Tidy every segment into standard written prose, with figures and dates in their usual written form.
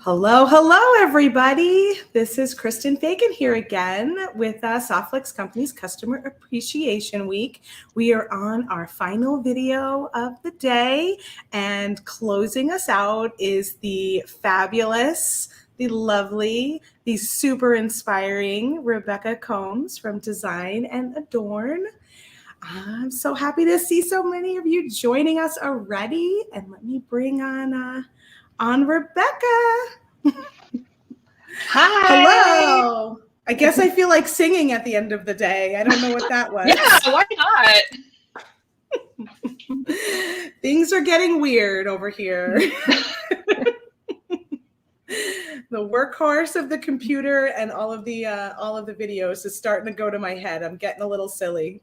Hello, hello, everybody. This is Kristen Fagan here again with Softflex Company's Customer Appreciation Week. We are on our final video of the day, and closing us out is the fabulous, the lovely, the super inspiring Rebecca Combs from Design and Adorn. I'm so happy to see so many of you joining us already, and let me bring on Rebecca. Hi. Hello. I guess I feel like singing at the end of the day. I don't know what that was. Yeah, why not? Things are getting weird over here. The workhorse of the computer and all of the videos is starting to go to my head. I'm getting a little silly.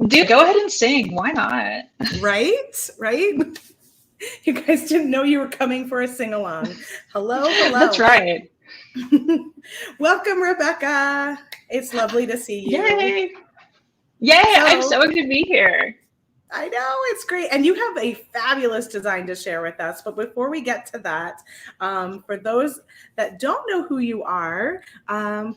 Dude, go ahead and sing. Why not? Right? You guys didn't know you were coming for a sing-along. Hello. That's right. Welcome, Rebecca. It's lovely to see you. Yay. I'm so excited to be here. I know, it's great. And you have a fabulous design to share with us. But before we get to that, for those that don't know who you are,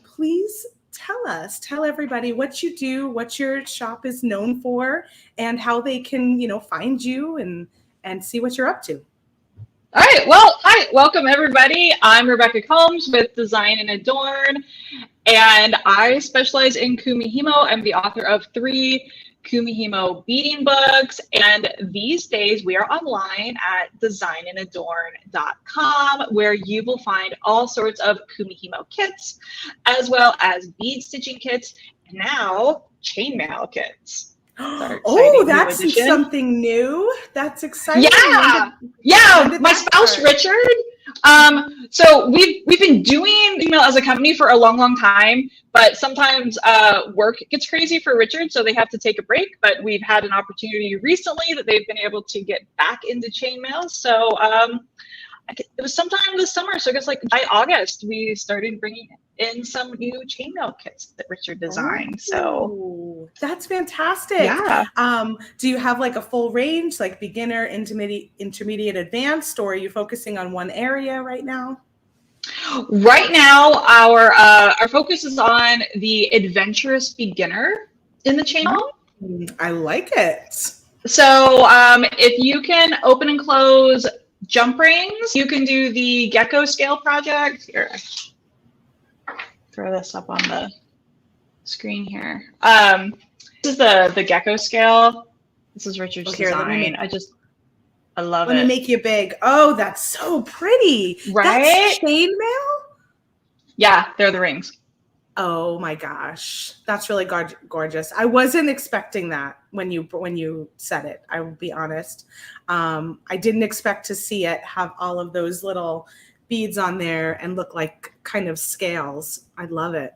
please tell everybody what you do, what your shop is known for, and how they can, find you and see what you're up to. All right. Well, hi. Welcome, everybody. I'm Rebecca Combs with Design and Adorn, and I specialize in Kumihimo. I'm the author of 3 Kumihimo beading books, and these days we are online at designandadorn.com, where you will find all sorts of Kumihimo kits, as well as bead stitching kits, and now chainmail kits. Oh, that's something new. That's exciting. Yeah. My spouse Richard. So we've been doing email as a company for a long time, but sometimes work gets crazy for Richard, so they have to take a break. But we've had an opportunity recently that they've been able to get back into chainmail. So it was sometime this summer. So I guess like by August, we started bringing in some new chainmail kits that Richard designed. So that's fantastic. Yeah. Do you have like a full range, like beginner, intermediate, advanced, or are you focusing on one area right now? Right now, our focus is on the adventurous beginner in the chainmail. I like it. So if you can open and close jump rings, you can do the gecko scale project. Here, throw this up on the screen here. This is the gecko scale. This is Richard's design. I love it. Let me make you big. Oh, that's so pretty. Right? That's chainmail? Yeah, they're the rings. Oh my gosh, that's really gorgeous. I wasn't expecting that when you said it. I will be honest. I didn't expect to see it have all of those little beads on there and look like kind of scales. I love it.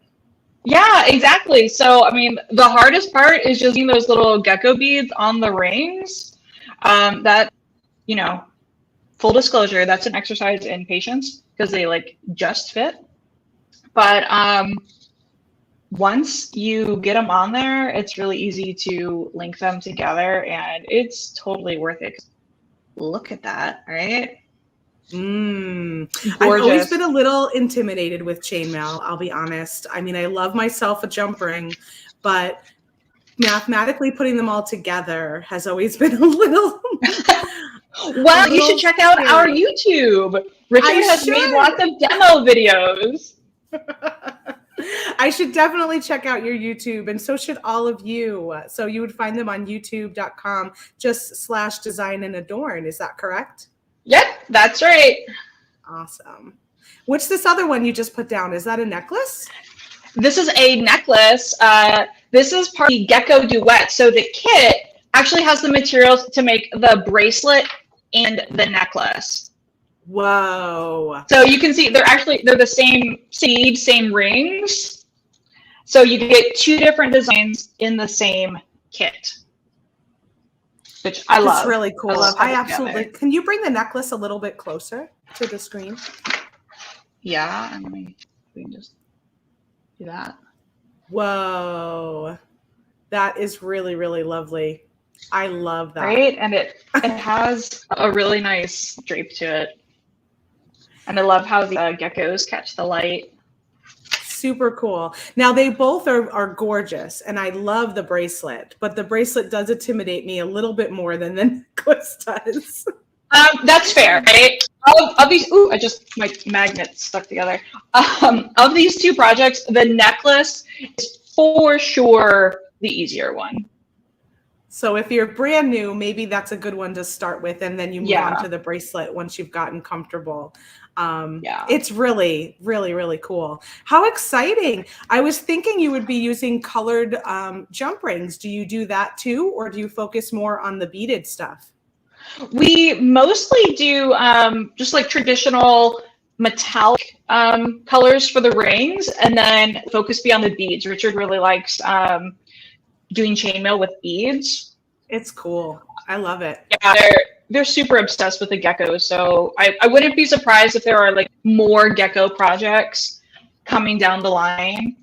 Yeah, exactly. So, I mean, the hardest part is just getting those little gecko beads on the rings. That, full disclosure, that's an exercise in patience because they like just fit. But once you get them on there, it's really easy to link them together, and it's totally worth it. Look at that, right? I've always been a little intimidated with chainmail, I'll be honest. I mean, I love myself a jump ring, but mathematically putting them all together has always been a little... Well, you should check out our YouTube. Richard has made lots of demo videos. I should definitely check out your YouTube, and so should all of you. So you would find them on youtube.com, just /design and adorn. Is that correct? Yep, that's right. Awesome. What's this other one you just put down? Is that a necklace? This is a necklace. This is part of the Gecko Duet. So the kit actually has the materials to make the bracelet and the necklace. Whoa. So you can see they're the same seed, same rings. So you get 2 different designs in the same kit, which I love. It's really cool. I absolutely. Can you bring the necklace a little bit closer to the screen? Yeah, and we can just do that. Whoa. That is really, really lovely. I love that. Right? And it has a really nice drape to it. And I love how the geckos catch the light. Super cool. Now they both are gorgeous, and I love the bracelet, but the bracelet does intimidate me a little bit more than the necklace does. That's fair, right? Of these, ooh, my magnets stuck together. Of these two projects, the necklace is for sure the easier one. So if you're brand new, maybe that's a good one to start with, and then you move on to the bracelet once you've gotten comfortable. It's really, really, really cool. How exciting. I was thinking you would be using colored jump rings. Do you do that too, or do you focus more on the beaded stuff? We mostly do just like traditional metallic colors for the rings, and then focus beyond the beads. Richard really likes doing chainmail with beads. It's cool. I love it. Yeah, they're super obsessed with the geckos, so I wouldn't be surprised if there are like more gecko projects coming down the line,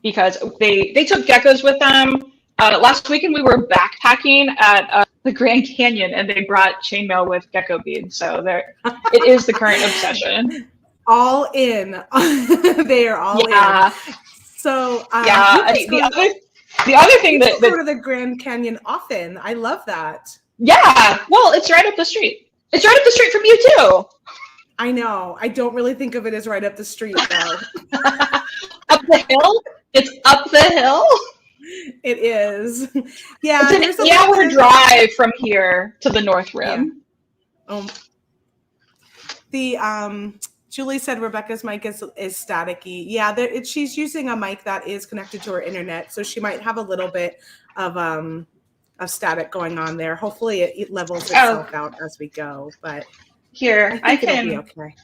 because they took geckos with them. Last weekend we were backpacking at the Grand Canyon, and they brought chainmail with gecko beads. So it is the current obsession. All in. They are all in. So the other thing that go to the Grand Canyon often. I love that. Yeah, well, it's right up the street. It's right up the street from you too. I know. I don't really think of it as right up the street though. Up the hill? It's up the hill? It is. Yeah. It's an 8-hour drive from here to the North Rim. Yeah. Julie said Rebecca's mic is staticky. Yeah, she's using a mic that is connected to her internet, so she might have a little bit of static going on there. Hopefully it levels itself out as we go. But here, I can. It'll be okay.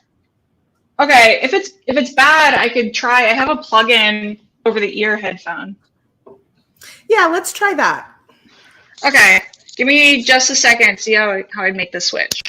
Okay, if it's bad, I could try. I have a plug-in over the ear headphone. Yeah, let's try that. Okay, give me just a second. See how I make the switch.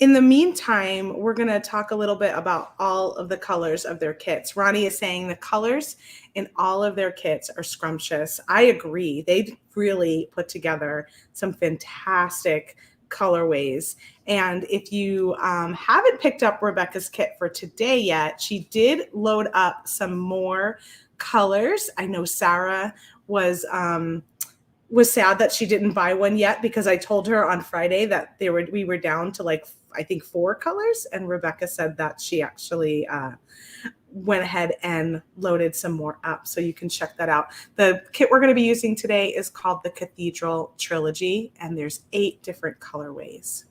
In the meantime, we're going to talk a little bit about all of the colors of their kits. Ronnie is saying the colors in all of their kits are scrumptious. I agree. They really put together some fantastic colorways. And if you haven't picked up Rebecca's kit for today yet, she did load up some more colors. I know Sarah was sad that she didn't buy one yet, because I told her on Friday that we were down to like, I think 4 colors, and Rebecca said that she actually went ahead and loaded some more up, so you can check that out. The kit we're going to be using today is called the Cathedral Trilogy, and there's 8 different colorways.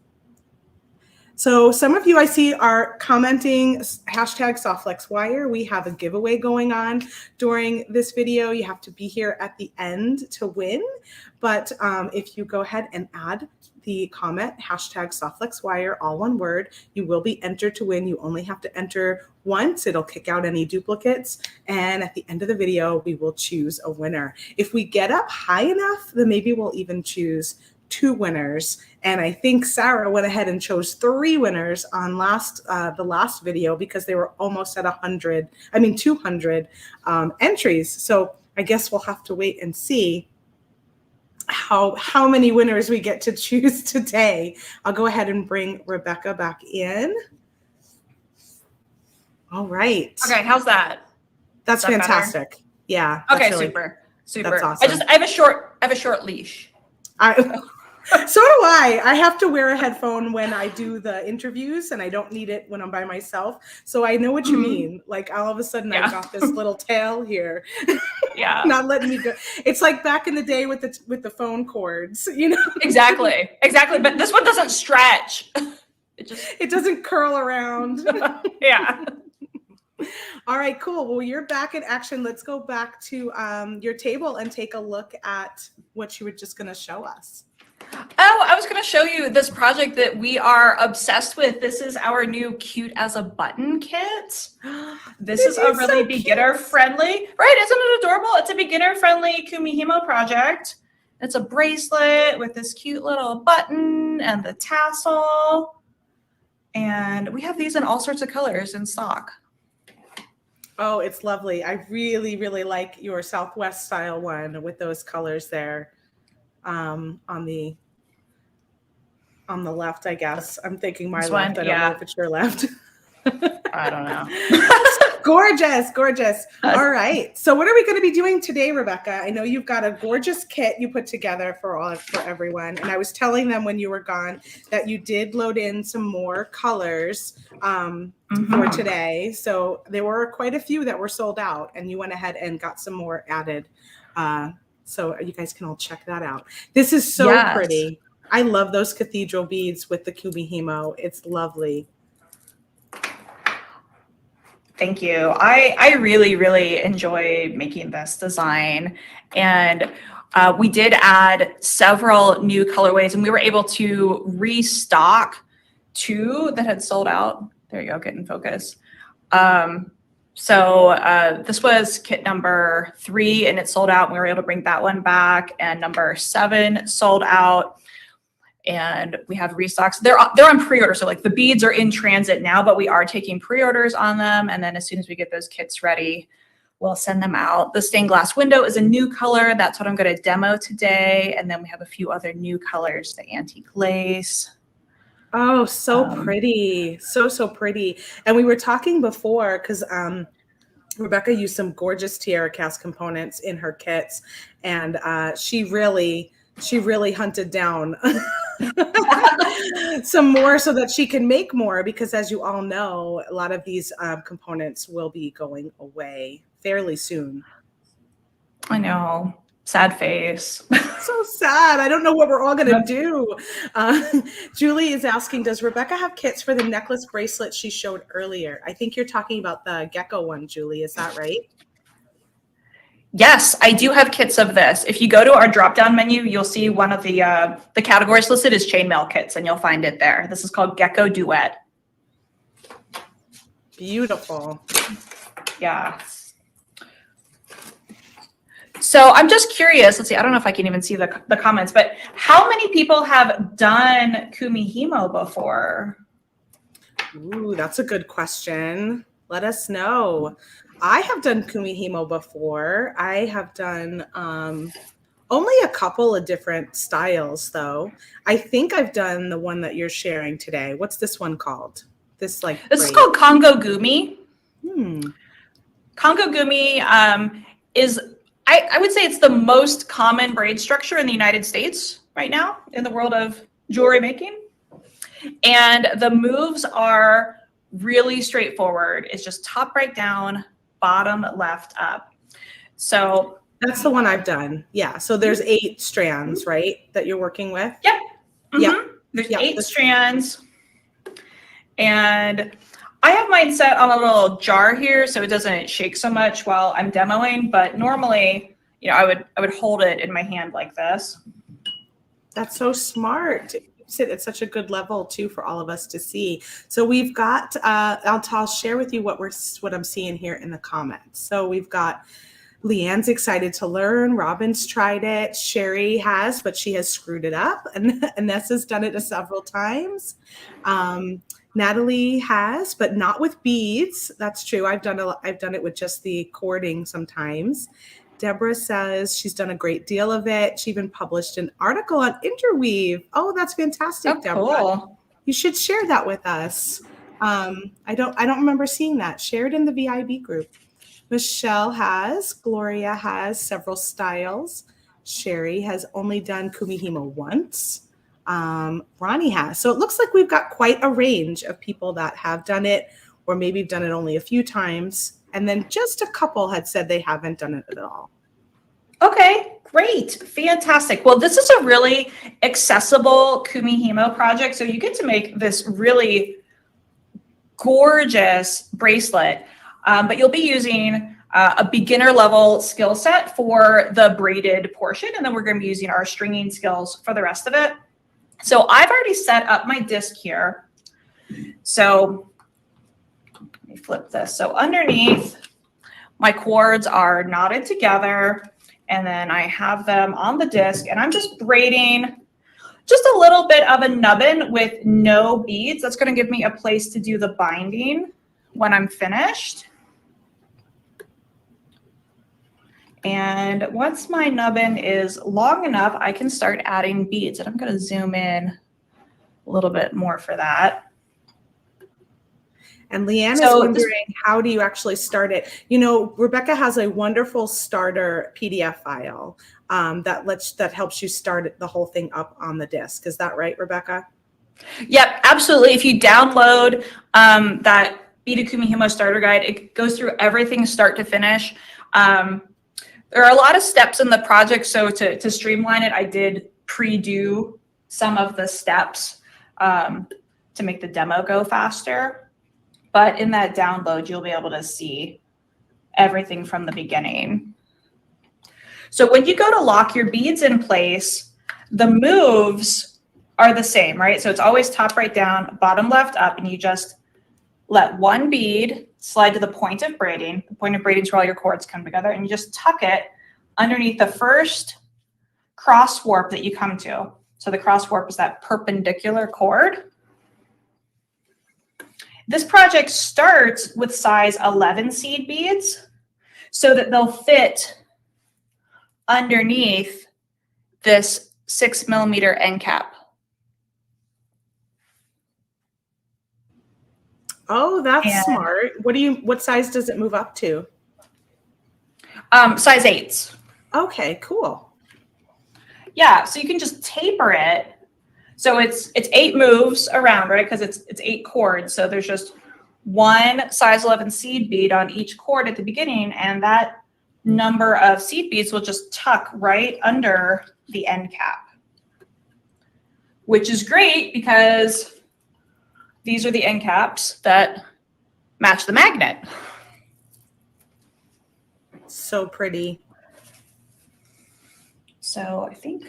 So some of you I see are commenting #SoftFlexWire. We have a giveaway going on during this video. You have to be here at the end to win. But if you go ahead and add the comment #SoftFlexWire, all one word, you will be entered to win. You only have to enter once. It'll kick out any duplicates. And at the end of the video, we will choose a winner. If we get up high enough, then maybe we'll even choose 2 winners. And I think Sarah went ahead and chose 3 winners on the last video, because they were almost at 200 entries. So I guess we'll have to wait and see how many winners we get to choose today. I'll go ahead and bring Rebecca back in. All right. Okay, how's that? That's fantastic. Better? Yeah. Okay, super. That's awesome. I have a short leash. So do I. I have to wear a headphone when I do the interviews, and I don't need it when I'm by myself. So I know what you mean. Like all of a sudden I got this little tail here. Yeah. Not letting me go. It's like back in the day with the phone cords, you know? Exactly. But this one doesn't stretch. It doesn't curl around. Yeah. All right, cool. Well, you're back in action. Let's go back to your table and take a look at what you were just going to show us. Oh, I was going to show you this project that we are obsessed with. This is our new Cute as a Button kit. This is a really so beginner-friendly, right? Isn't it adorable? It's a beginner-friendly Kumihimo project. It's a bracelet with this cute little button and the tassel. And we have these in all sorts of colors in stock. Oh, it's lovely. I really, really like your Southwest style one with those colors there on the on the left, I guess. I'm thinking my This left. one? I don't know Yeah. if it's your left. I don't know. Gorgeous, gorgeous. All right. So what are we going to be doing today, Rebecca? I know you've got a gorgeous kit you put together for everyone. And I was telling them when you were gone that you did load in some more colors for today. So there were quite a few that were sold out, and you went ahead and got some more added. So you guys can all check that out. This is so pretty. I love those cathedral beads with the Kumihimo. It's lovely. Thank you. I really, really enjoy making this design. And we did add several new colorways, and we were able to restock 2 that had sold out. There you go, get in focus. So this was kit number 3, and it sold out. And we were able to bring that one back. And number 7 sold out. And we have restocks. They're on pre-order. So like the beads are in transit now, but we are taking pre-orders on them. And then as soon as we get those kits ready, we'll send them out. The stained glass window is a new color. That's what I'm going to demo today. And then we have a few other new colors, the antique lace. Oh, so pretty. So pretty. And we were talking before because Rebecca used some gorgeous TierraCast components in her kits. And she really hunted down some more so that she can make more, because as you all know, a lot of these components will be going away fairly soon. I know. Sad face. So sad. I don't know what we're all going to do. Julie is asking, does Rebecca have kits for the necklace bracelet she showed earlier? I think you're talking about the gecko one, Julie. Is that right? Yes, I do have kits of this. If you go to our drop-down menu, you'll see one of the categories listed is chainmail kits, and you'll find it there. This is called Gecko Duet. Beautiful. Yeah. So I'm just curious. Let's see. I don't know if I can even see the comments, but how many people have done Kumihimo before? Ooh, that's a good question. Let us know. I have done Kumihimo before. I have done only a couple of different styles, though. I think I've done the one that you're sharing today. What's this one called? This is called Congo Gumi. Congo Gumi is, I would say it's the most common braid structure in the United States right now in the world of jewelry making. And the moves are really straightforward. It's just top right down, bottom left up. So that's the one I've done. Yeah. So there's 8 strands, right, that you're working with? Yep. Yep. There's 8 strands. And I have mine set on a little jar here so it doesn't shake so much while I'm demoing, but normally, you know, I would hold it in my hand like this. That's so smart. It's such a good level too for all of us to see. So we've got I'll share with you what I'm seeing here in the comments. So we've got Leanne's excited to learn. Robin's tried it. Sherry has, but she has screwed it up. And Nessa's done it several times. Natalie has, but not with beads. That's true. I've done it with just the cording sometimes. Deborah says she's done a great deal of it. She even published an article on interweave. Oh, that's fantastic, Deborah. Cool. You should share that with us. I don't remember seeing that. Share it in the VIB group. Michelle has, Gloria has several styles. Sherry has only done Kumihimo once. Ronnie has. So it looks like we've got quite a range of people that have done it, or maybe have done it only a few times. And then just a couple had said they haven't done it at all. Okay, great. Fantastic. Well, this is a really accessible Kumihimo project. So you get to make this really gorgeous bracelet, but you'll be using a beginner level skill set for the braided portion. And then we're going to be using our stringing skills for the rest of it. So I've already set up my disc here. So let me flip this. So underneath, my cords are knotted together, and then I have them on the disc, and I'm just braiding just a little bit of a nubbin with no beads. That's going to give me a place to do the binding when I'm finished. And once my nubbin is long enough, I can start adding beads. And I'm going to zoom in a little bit more for that. And Leanne is wondering, how do you actually start it? You know, Rebecca has a wonderful starter PDF file that helps you start the whole thing up on the disc. Is that right, Rebecca? Yep, absolutely. If you download that Beaded Kumihimo Starter Guide, it goes through everything start to finish. There are a lot of steps in the project, so to streamline it, I did pre-do some of the steps to make the demo go faster. But in that download, you'll be able to see everything from the beginning. So when you go to lock your beads in place, the moves are the same, right? So it's always top right down, bottom left up, and you just let one bead slide to the point of braiding. The point of braiding is where all your cords come together, and you just tuck it underneath the first cross warp that you come to. So the cross warp is that perpendicular cord. This project starts with size 11 seed beads so that they'll fit underneath this 6mm end cap. Oh, that's smart. What size does it move up to? Size 8s. Okay, cool. Yeah, so you can just taper it. So it's 8 moves around, right? Because it's 8 cords. So there's just one size 11 seed bead on each cord at the beginning, and that number of seed beads will just tuck right under the end cap, which is great because these are the end caps that match the magnet. So pretty. So I think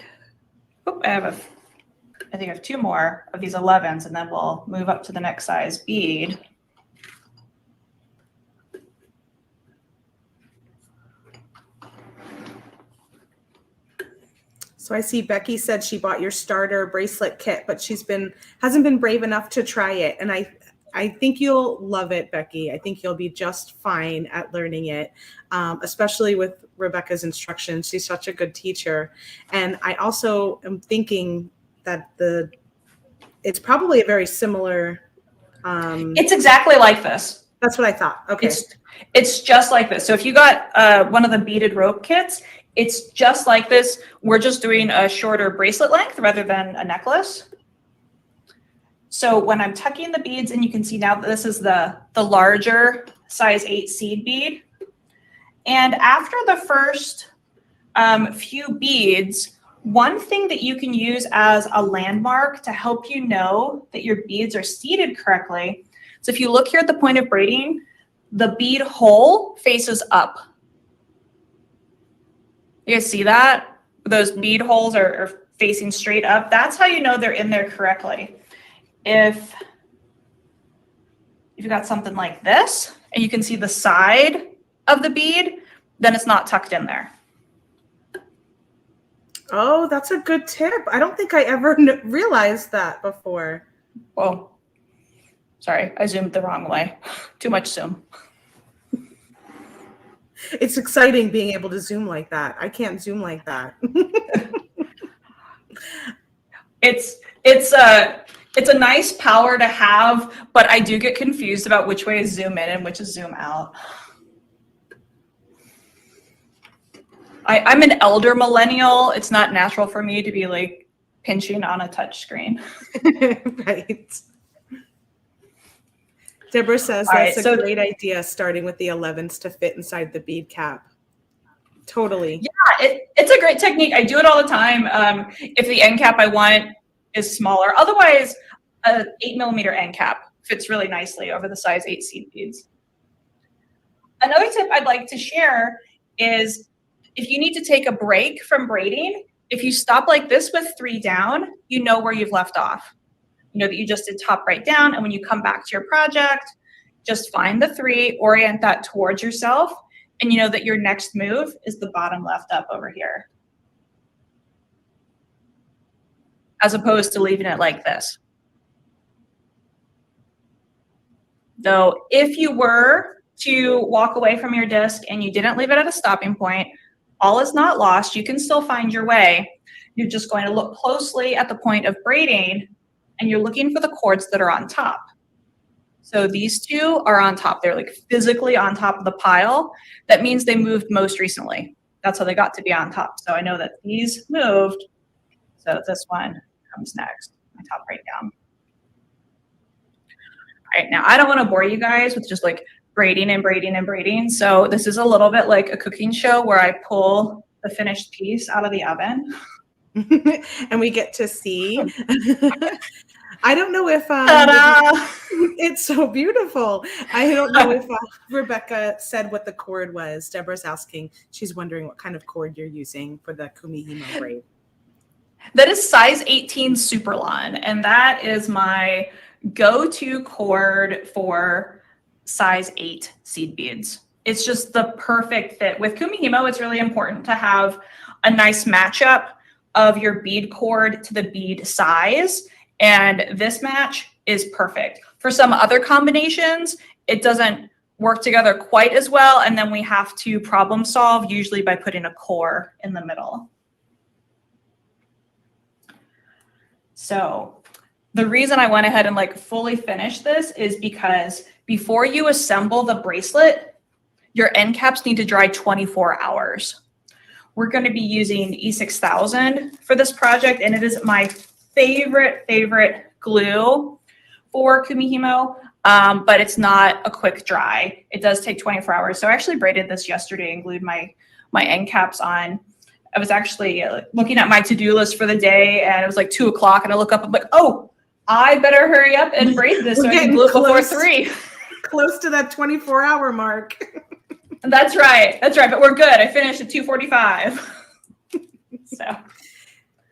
I have 2 more of these 11s, and then we'll move up to the next size bead. So I see Becky said she bought your starter bracelet kit, but hasn't been brave enough to try it. And I think you'll love it, Becky. I think you'll be just fine at learning it, especially with Rebecca's instructions. She's such a good teacher. And I also am thinking that it's probably a very similar. It's exactly like this. That's what I thought. Okay. It's just like this. So if you got one of the beaded rope kits, it's just like this. We're just doing a shorter bracelet length rather than a necklace. So when I'm tucking the beads, and you can see now that this is the larger size 8 seed bead. And after the first few beads, one thing that you can use as a landmark to help you know that your beads are seated correctly. So if you look here at the point of braiding, the bead hole faces up. You guys see that? Those bead holes are facing straight up. That's how you know they're in there correctly. If you've got something like this, and you can see the side of the bead, then it's not tucked in there. Oh, that's a good tip. I don't think I ever realized that before. Oh, sorry, I zoomed the wrong way. Too much zoom. It's exciting being able to zoom like that. I can't zoom like that. It's a nice power to have, but I do get confused about which way is zoom in and which is zoom out. I'm an elder millennial. It's not natural for me to be like pinching on a touch screen. Right. Deborah says that's a great idea, starting with the 11s to fit inside the bead cap. Totally. Yeah, it's a great technique. I do it all the time. If the end cap I want is smaller, otherwise, a 8mm end cap fits really nicely over the size 8 seed beads. Another tip I'd like to share is if you need to take a break from braiding, if you stop like this with 3 down, you know where you've left off. You know that you just did top right down, and when you come back to your project, just find the 3, orient that towards yourself, and you know that your next move is the bottom left up over here, as opposed to leaving it like this. Though, if you were to walk away from your disc and you didn't leave it at a stopping point, all is not lost. You can still find your way. You're just going to look closely at the point of braiding and you're looking for the cords that are on top. So these two are on top. They're like physically on top of the pile. That means they moved most recently. That's how they got to be on top. So I know that these moved. So this one comes next, my top right down. All right, now I don't want to bore you guys with just like braiding and braiding and braiding. So this is a little bit like a cooking show where I pull the finished piece out of the oven. And we get to see. I don't know if it's so beautiful. I don't know if Rebecca said what the cord was. Deborah's asking. She's wondering what kind of cord you're using for the Kumihimo braid. That is size 18 Superlon, and that is my go-to cord for size 8 seed beads. It's just the perfect fit. With Kumihimo, it's really important to have a nice matchup of your bead cord to the bead size, and this match is perfect. For some other combinations, it doesn't work together quite as well, and then we have to problem solve, usually by putting a core in the middle. So the reason I went ahead and like fully finished this is because before you assemble the bracelet, your end caps need to dry 24 hours. We're going to be using E6000 for this project, and it is my favorite glue for Kumihimo, but it's not a quick dry. It does take 24 hours. So I actually braided this yesterday and glued my end caps on. I was actually looking at my to-do list for the day, and it was like 2 o'clock, and I look up, I'm like, oh, I better hurry up and braid this so I can glue it before 3. Close to that 24-hour mark. That's right. But we're good. I finished at 2:45. So,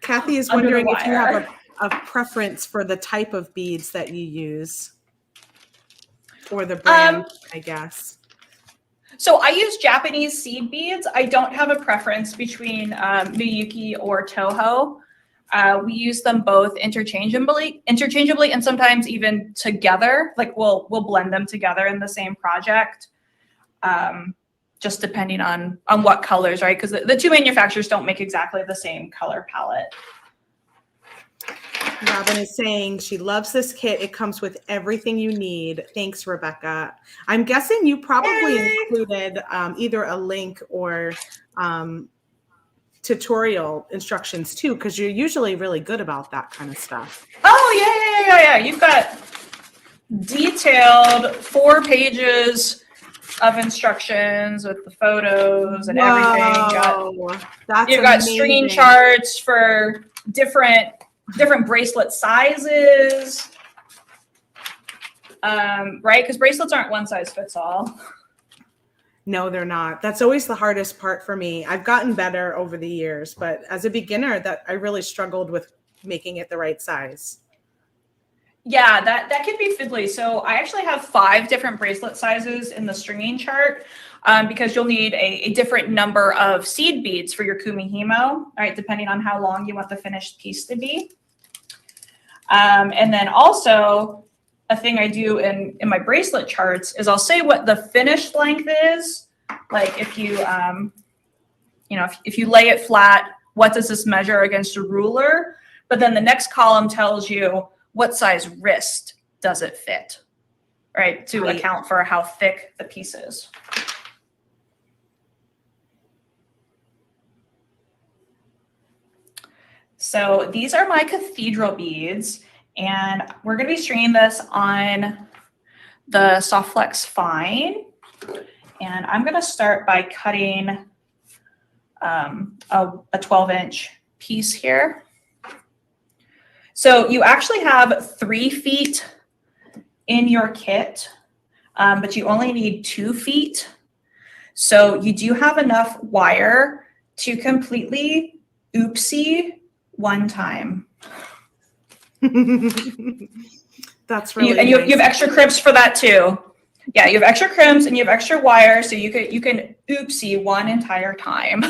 Kathy is wondering if you have a preference for the type of beads that you use, or the brand, I guess. So I use Japanese seed beads. I don't have a preference between Miyuki or Toho. We use them both interchangeably, and sometimes even together. Like we'll blend them together in the same project, just depending on what colors, right? Because the two manufacturers don't make exactly the same color palette. Robin is saying she loves this kit. It comes with everything you need. Thanks, Rebecca. I'm guessing you probably included either a link or tutorial instructions too, because you're usually really good about that kind of stuff. Oh, yeah. You've got detailed 4 pages of instructions with the photos and everything. You've got stringing charts for different bracelet sizes, right? Because bracelets aren't one size fits all. No, they're not. That's always the hardest part for me. I've gotten better over the years, but as a beginner, that I really struggled with making it the right size. Yeah, that can be fiddly. So I actually have 5 different bracelet sizes in the stringing chart because you'll need a different number of seed beads for your Kumihimo, right? Depending on how long you want the finished piece to be. And then also a thing I do in my bracelet charts is I'll say what the finished length is. Like if you, if you lay it flat, what does this measure against a ruler? But then the next column tells you what size wrist does it fit, right? To account for how thick the piece is. So these are my cathedral beads, and we're going to be stringing this on the Soft Flex Fine. And I'm going to start by cutting a 12-inch piece here. So you actually have 3 feet in your kit, but you only need 2 feet. So you do have enough wire to completely oopsie one time. That's really and you have extra crimps for that too. Yeah, you have extra crimps and you have extra wire, so you can oopsie one entire time.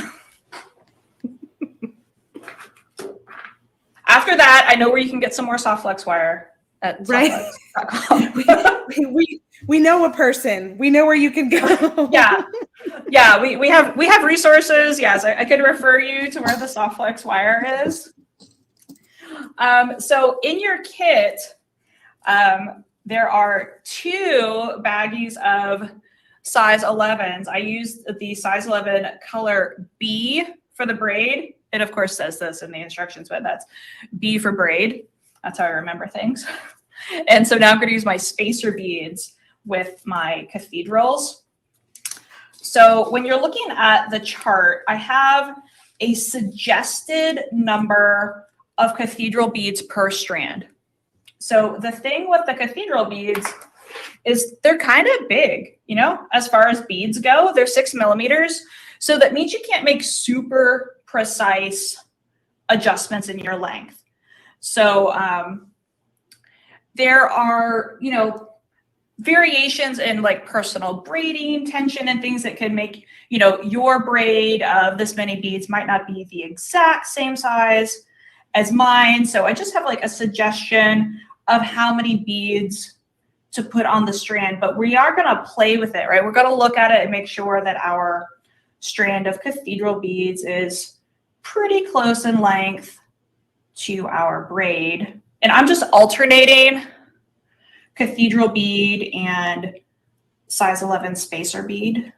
After that, I know where you can get some more soft flex wire at right. we know a person. We know where you can go. Yeah, we have resources. Yes, I could refer you to where the soft flex wire is. So in your kit, there are 2 baggies of size 11s. I used the size 11 color B for the braid. It of course says this in the instructions, but that's B for braid. That's how I remember things. And so now I'm going to use my spacer beads with my cathedrals. So when you're looking at the chart, I have a suggested number of cathedral beads per strand. So the thing with the cathedral beads is they're kind of big, you know, as far as beads go. They're 6 millimeters. So that means you can't make super precise adjustments in your length. So there are, you know, variations in like personal braiding, tension, and things that could make, you know, your braid of this many beads might not be the exact same size as mine. So I just have like a suggestion of how many beads to put on the strand, but we are going to play with it, right? We're going to look at it and make sure that our strand of cathedral beads is pretty close in length to our braid. And I'm just alternating cathedral bead and size 11 spacer bead.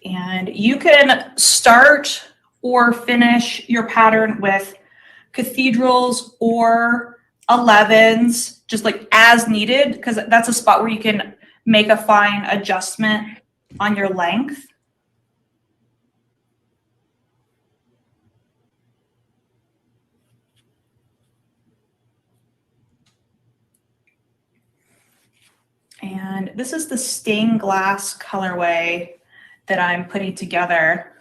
And you can start or finish your pattern with cathedrals or 11s, just like as needed, because that's a spot where you can make a fine adjustment on your length. And this is the stained glass colorway that I'm putting together.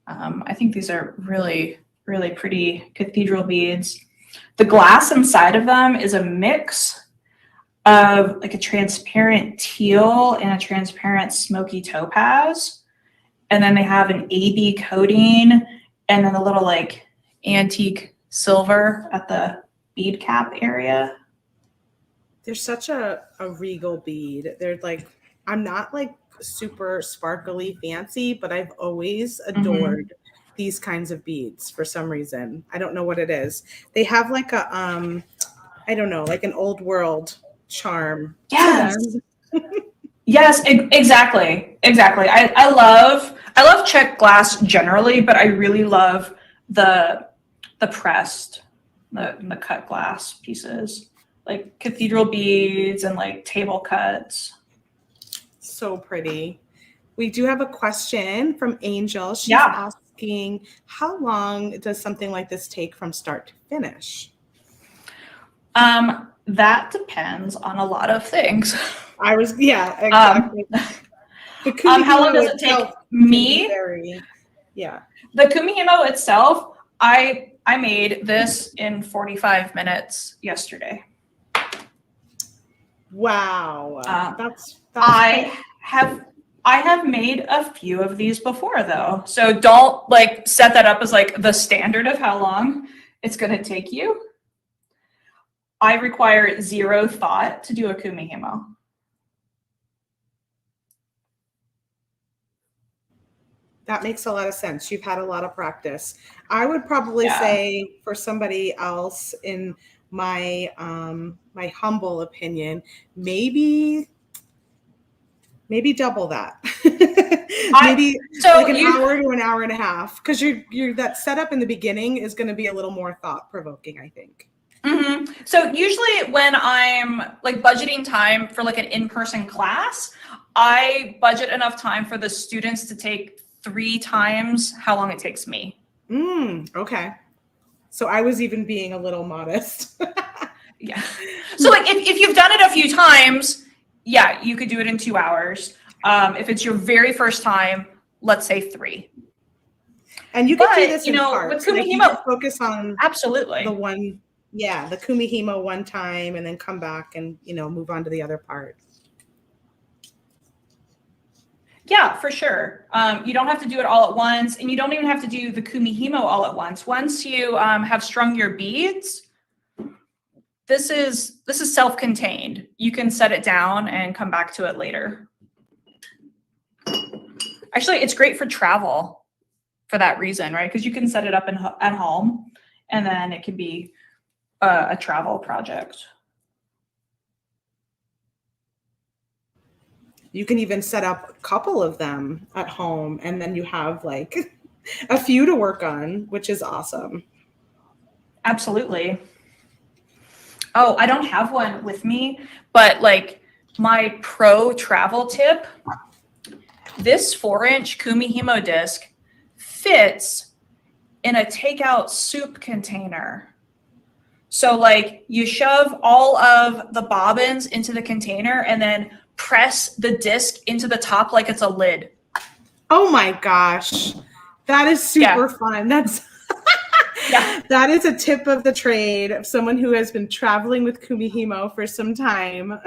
I think these are really, really pretty cathedral beads. The glass inside of them is a mix of like a transparent teal and a transparent smoky topaz. And then they have an AB coating and then a little like antique silver at the bead cap area. They're such a regal bead. They're like, I'm not like super sparkly fancy, but I've always adored these kinds of beads for some reason. I don't know what it is. They have like a, I don't know, like an old world charm. Yes. Yes, exactly. Exactly. I love Czech glass generally, but I really love the pressed, the cut glass pieces, like cathedral beads and like table cuts. So pretty. We do have a question from Angel. She's asking, how long does something like this take from start to finish? That depends on a lot of things. Exactly. How long does it take me? The Kumihimo itself, I made this in 45 minutes yesterday. Wow. That's I have made a few of these before though. So don't like set that up as like the standard of how long it's going to take you. I require 0 thought to do a Kumihimo. That makes a lot of sense. You've had a lot of practice. I would probably say for somebody else, in my my humble opinion, maybe double that. Maybe like an hour to an hour and a half, because you're that setup in the beginning is going to be a little more thought provoking, I think. So usually when I'm like budgeting time for like an in-person class, I budget enough time for the students to take 3 times how long it takes me. Okay. So I was even being a little modest. Yeah. So like if you've done it a few times, yeah, you could do it in 2 hours. If it's your very first time, let's say 3. And you can do this in parts. With Kumihimo, focus on absolutely the one. Yeah, the Kumihimo one time and then come back and, move on to the other part. Yeah, for sure. You don't have to do it all at once, and you don't even have to do the Kumihimo all at once. Once you have strung your beads, this is self-contained. You can set it down and come back to it later. Actually, it's great for travel. for that reason, right? Because you can set it up at home, and then it can be a travel project. You can even set up a couple of them at home, and then you have like a few to work on, which is awesome. Absolutely. Oh, I don't have one with me, but like my pro travel tip, this 4-inch Kumihimo disc fits in a takeout soup container. So like you shove all of the bobbins into the container and then press the disc into the top like it's a lid. Oh my gosh. That is super fun. That's that is a tip of the trade of someone who has been traveling with Kumihimo for some time.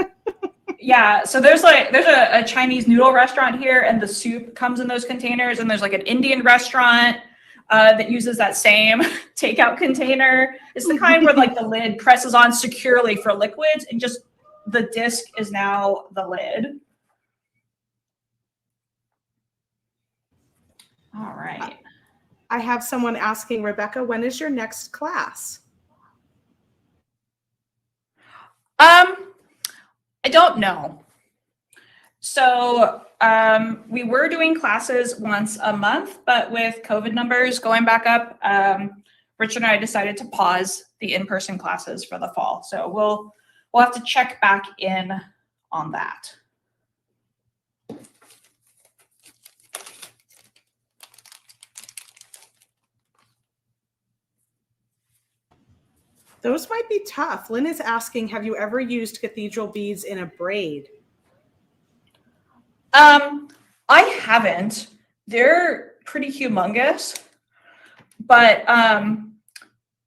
Yeah, so there's a Chinese noodle restaurant here, and the soup comes in those containers, and there's like an Indian restaurant that uses that same takeout container. It's the kind where like the lid presses on securely for liquids, and just the disc is now the lid. All right. I have someone asking, Rebecca, when is your next class? I don't know. So we were doing classes once a month, but with COVID numbers going back up, Richard and I decided to pause the in-person classes for the fall. So we'll have to check back in on that. Those might be tough. Lynn is asking, have you ever used cathedral beads in a braid? I haven't. They're pretty humongous. But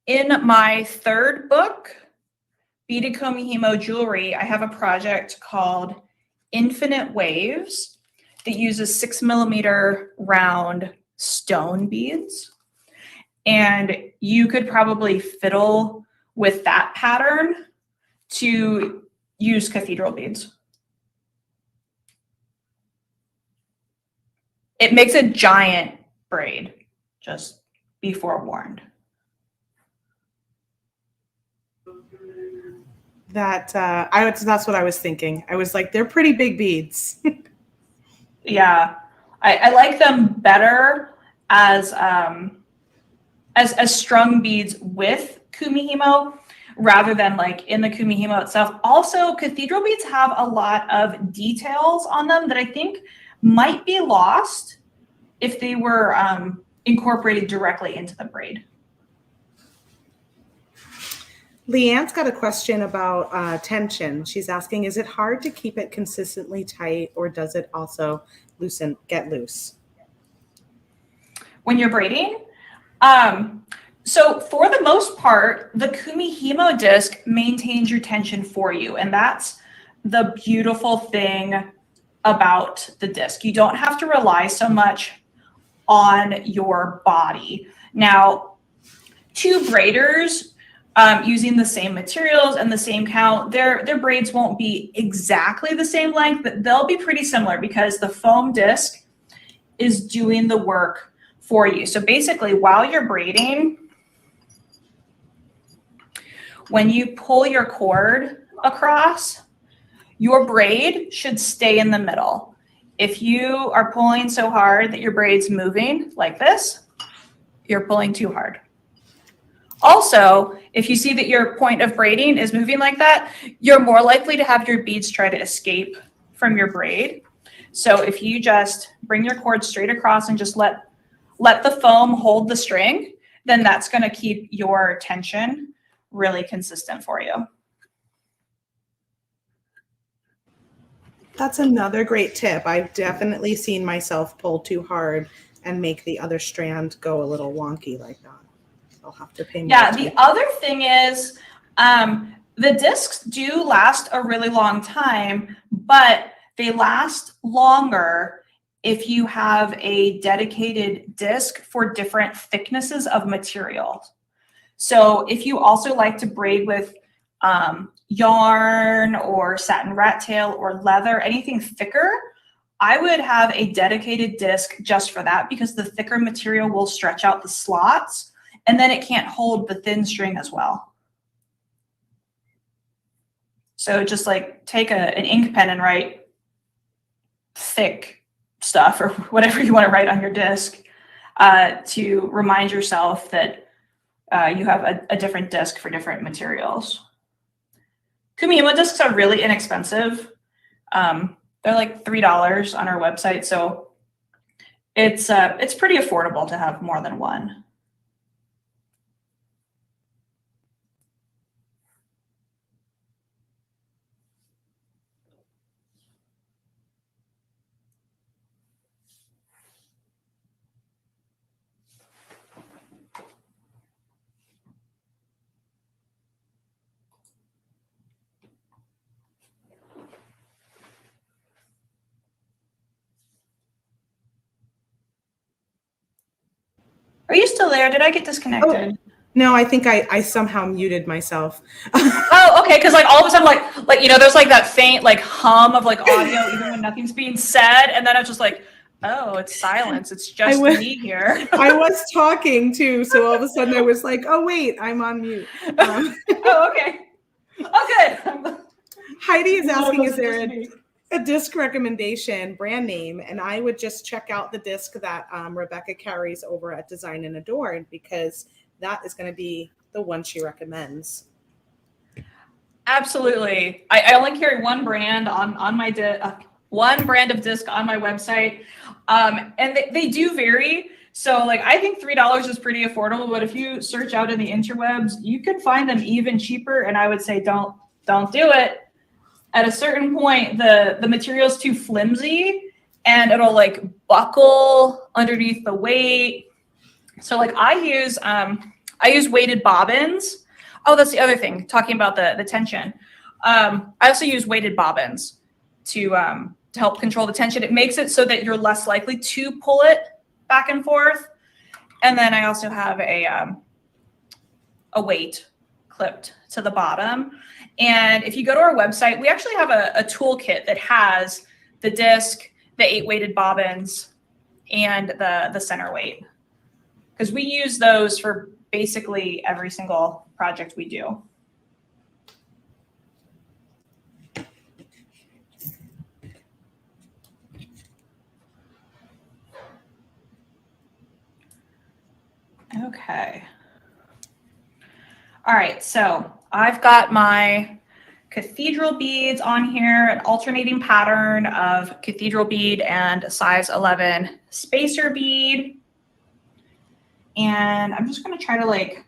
in my third book, Beaded Kumihimo Jewelry, I have a project called Infinite Waves that uses 6mm round stone beads. And you could probably fiddle with that pattern to use cathedral beads. It makes a giant braid, just be forewarned. That's what I was thinking. I was like, they're pretty big beads. Yeah, I like them better as strung beads with Kumihimo rather than like in the Kumihimo itself. Also, cathedral beads have a lot of details on them that I think might be lost if they were incorporated directly into the braid. Leanne's got a question about tension. She's asking, is it hard to keep it consistently tight, or does it also get loose? When you're braiding? So for the most part, the Kumihimo disc maintains your tension for you. And that's the beautiful thing about the disc. You don't have to rely so much on your body. Now, two braiders using the same materials and the same count, their braids won't be exactly the same length, but they'll be pretty similar because the foam disc is doing the work for you. So basically, while you're braiding, when you pull your cord across, your braid should stay in the middle. If you are pulling so hard that your braid's moving like this, you're pulling too hard. Also, if you see that your point of braiding is moving like that, you're more likely to have your beads try to escape from your braid. So if you just bring your cord straight across and just let the foam hold the string, then that's going to keep your tension really consistent for you. That's another great tip. I've definitely seen myself pull too hard and make the other strand go a little wonky like that. I'll have to pay more attention. The other thing is the discs do last a really long time, but they last longer if you have a dedicated disc for different thicknesses of material. So if you also like to braid with yarn or satin rat tail or leather, anything thicker, I would have a dedicated disc just for that, because the thicker material will stretch out the slots, and then it can't hold the thin string as well. So just like take an ink pen and write thick stuff or whatever you want to write on your disc to remind yourself that you have a different disc for different materials. Kumihimo discs are really inexpensive. They're like $3 on our website, so it's pretty affordable to have more than one. Are you still there? Did I get disconnected? Oh, no, I think I somehow muted myself. Oh, okay. Because like all of a sudden, like you know, there's like that faint like hum of like audio even when nothing's being said, and then I was just like, oh, it's silence. It's just me here. I was talking too, so all of a sudden I was like, oh wait, I'm on mute. Oh, okay. Oh, good. Heidi is asking, is there a disc recommendation, brand name? And I would just check out the disc that Rebecca carries over at Design and Adorn, because that is going to be the one she recommends. Absolutely. I only carry one brand on my one brand of disc on my website, and they do vary. So like I think $3 is pretty affordable, but if you search out in the interwebs, you can find them even cheaper. And I would say don't do it. At a certain point, the material is too flimsy and it'll like buckle underneath the weight. So like I use weighted bobbins. Oh, that's the other thing, talking about the tension. I also use weighted bobbins to help control the tension. It makes it so that you're less likely to pull it back and forth. And then I also have a weight clipped to the bottom. And if you go to our website, we actually have a toolkit that has the disc, the 8 weighted bobbins, and the center weight. Because we use those for basically every single project we do. Okay. All right, so I've got my cathedral beads on here, an alternating pattern of cathedral bead and a size 11 spacer bead. And I'm just going to try to like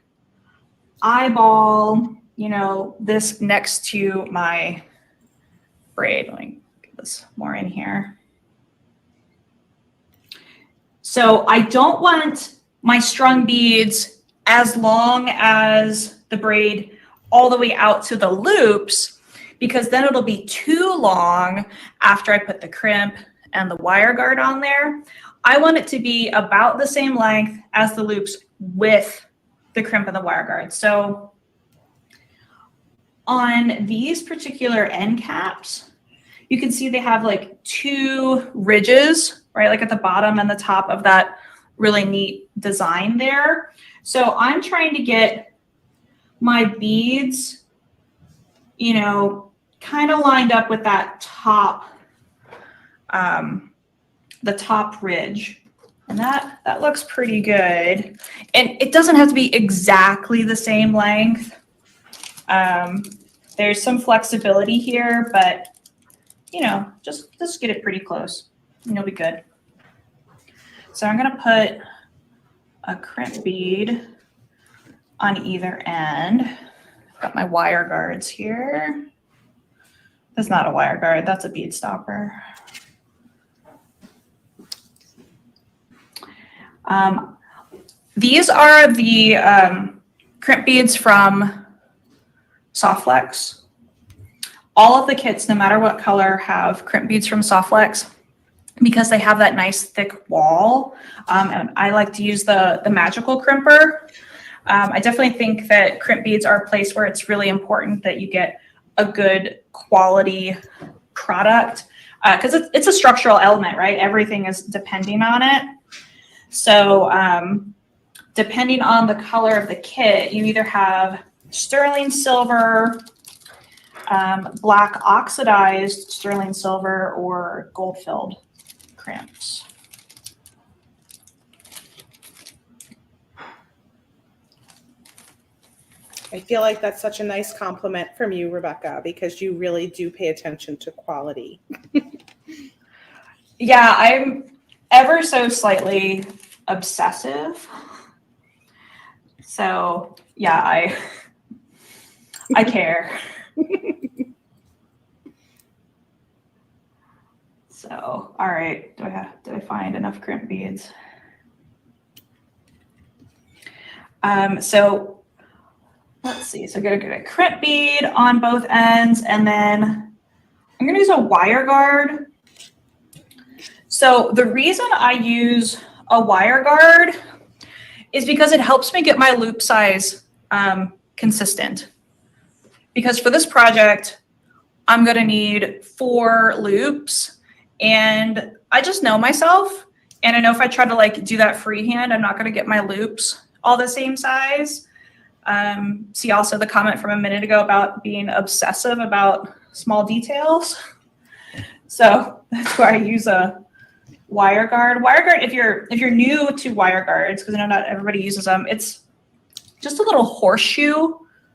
eyeball, you know, this next to my braid. Let me get this more in here. So I don't want my strung beads as long as the braid all the way out to the loops, because then it'll be too long after I put the crimp and the wire guard on there. I want it to be about the same length as the loops with the crimp and the wire guard. So on these particular end caps, you can see they have like 2 ridges, right? Like at the bottom and the top of that really neat design there. So I'm trying to get my beads, you know, kind of lined up with that top, the top ridge. And that looks pretty good. And it doesn't have to be exactly the same length. There's some flexibility here, but you know, just get it pretty close and you'll be good. So I'm gonna put a crimp bead on either end. I've got my wire guards here. That's not a wire guard, that's a bead stopper. These are the crimp beads from Softflex. All of the kits, no matter what color, have crimp beads from Softflex because they have that nice thick wall. And I like to use the magical crimper. I definitely think that crimp beads are a place where it's really important that you get a good quality product. because it's a structural element, right? Everything is depending on it. So depending on the color of the kit, you either have sterling silver, black oxidized sterling silver, or gold-filled crimps. I feel like that's such a nice compliment from you, Rebecca, because you really do pay attention to quality. Yeah, I'm ever so slightly obsessive. So yeah, I care. So, all right, did I find enough crimp beads? So let's see. So I'm gonna get a crimp bead on both ends, and then I'm gonna use a wire guard. So the reason I use a wire guard is because it helps me get my loop size consistent. Because for this project, I'm gonna need 4 loops, and I just know myself, and I know if I try to like do that freehand, I'm not gonna get my loops all the same size. See also the comment from a minute ago about being obsessive about small details. So that's where I use a wire guard. Wire guard, if you're new to wire guards, because I know not everybody uses them, it's just a little horseshoe,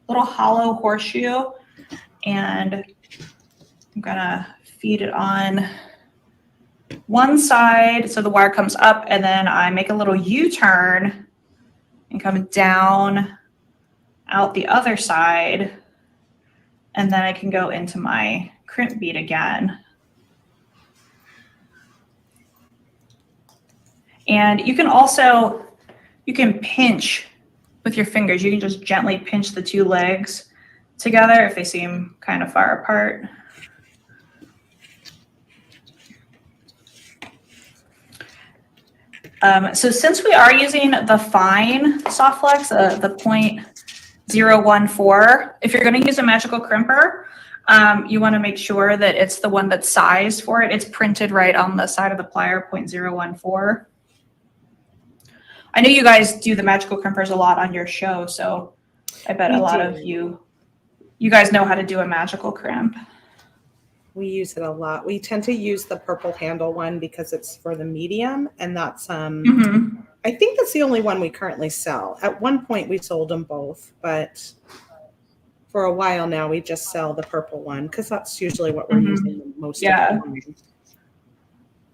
little hollow horseshoe, and I'm gonna feed it on one side so the wire comes up, and then I make a little U-turn and come down out the other side, and then I can go into my crimp bead again. And you can pinch with your fingers. You can just gently pinch the 2 legs together if they seem kind of far apart. So since we are using the fine soft flex, the 0.014, if you're going to use a magical crimper, you want to make sure that it's the one that's sized for it. It's printed right on the side of the plier, 0.014. I know you guys do the magical crimpers a lot on your show, so I bet a lot of you guys know how to do a magical crimp. We use it a lot. We tend to use the purple handle one because it's for the medium, and that's I think that's the only one we currently sell. At one point we sold them both, but for a while now we just sell the purple one because that's usually what we're using the most of the time.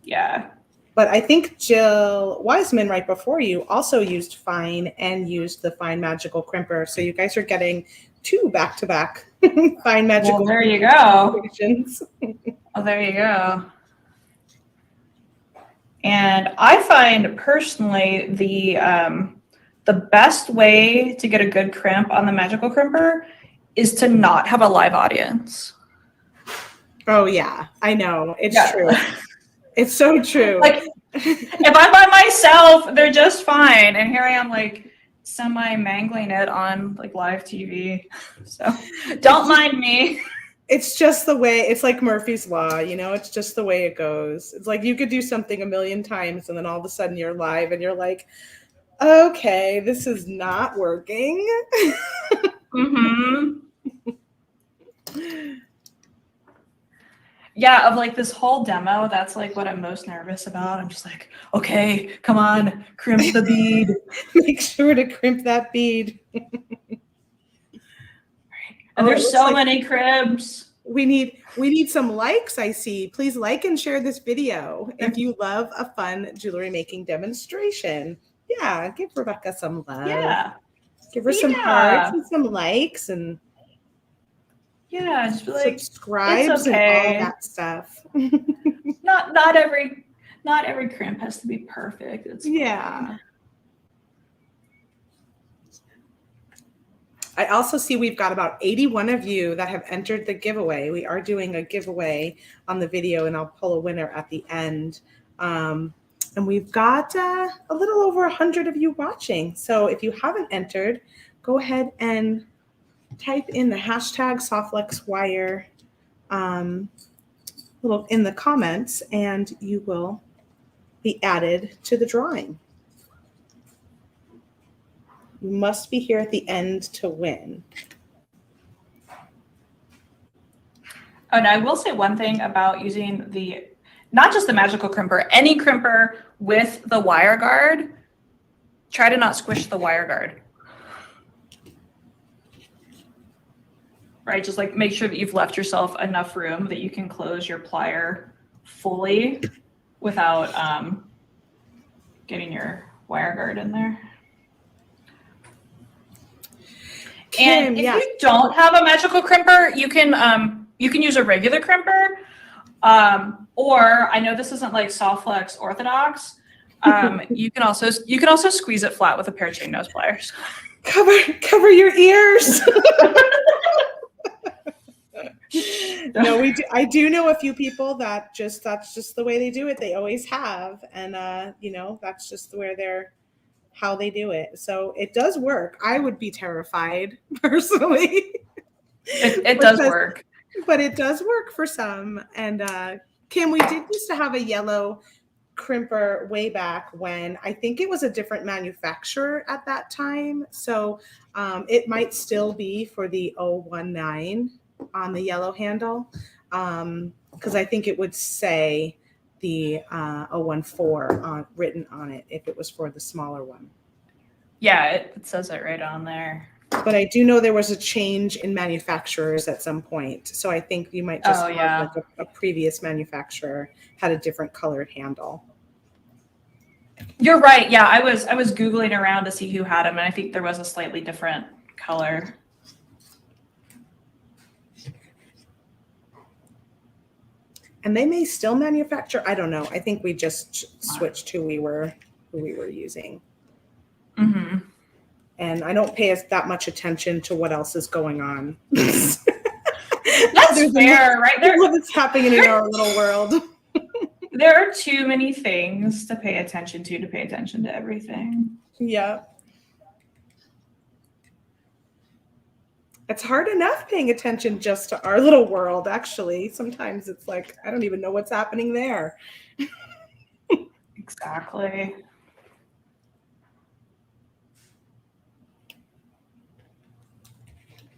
Yeah. But I think Jill Wiseman right before you also used fine and used the fine magical crimper. So you guys are getting 2 back-to-back fine magical. Well, there you go. Oh, there you go. And I find personally the best way to get a good crimp on the magical crimper is to not have a live audience. Oh yeah, I know. It's true. It's so true. Like if I'm by myself, they're just fine. And here I am like semi-mangling it on like live TV. So don't mind me. It's just the way, it's like Murphy's Law, you know, it's just the way it goes. It's like you could do something a million times and then all of a sudden you're live and you're like, okay, this is not working. Yeah, of like this whole demo, that's like what I'm most nervous about. I'm just like, okay, come on, crimp the bead. Make sure to crimp that bead. And there's so many cribs. We need some likes, I see. Please like and share this video if you love a fun jewelry making demonstration. Yeah, give Rebecca some love. Yeah. Give her some hearts and some likes and just be like subscribes and all that stuff. not every crimp has to be perfect. I also see we've got about 81 of you that have entered the giveaway. We are doing a giveaway on the video, and I'll pull a winner at the end. And we've got a little over 100 of you watching. So if you haven't entered, go ahead and type in the hashtag SoftFlexWire little in the comments, and you will be added to the drawing. You must be here at the end to win. Oh, and I will say one thing about using not just the magical crimper, any crimper with the wire guard, try to not squish the wire guard. Right, just like make sure that you've left yourself enough room that you can close your plier fully without getting your wire guard in there. And if you don't have a magical crimper, you can use a regular crimper, or I know this isn't like Softflex Orthodox. You can also squeeze it flat with a pair of chain nose pliers. Cover your ears. No, we do. I do know a few people that's just the way they do it. They always have, and that's just how they do it. So it does work. I would be terrified personally. It does work, but it does work for some. And Kim, we did used to have a yellow crimper way back when. I think it was a different manufacturer at that time. So it might still be for the 019 on the yellow handle, because I think it would say the 014 written on it if it was for the smaller one. Yeah, it says it right on there. But I do know there was a change in manufacturers at some point, so I think you might just have like a previous manufacturer had a different colored handle. You're right. Yeah, I was Googling around to see who had them, and I think there was a slightly different color. And they may still manufacture. I don't know. I think we just switched who we were using. Mm-hmm. And I don't pay us that much attention to what else is going on. That's fair, right? What's happening in our little world. There are too many things to pay attention to pay attention to everything. Yeah. It's hard enough paying attention just to our little world, actually. Sometimes it's like, I don't even know what's happening there. Exactly.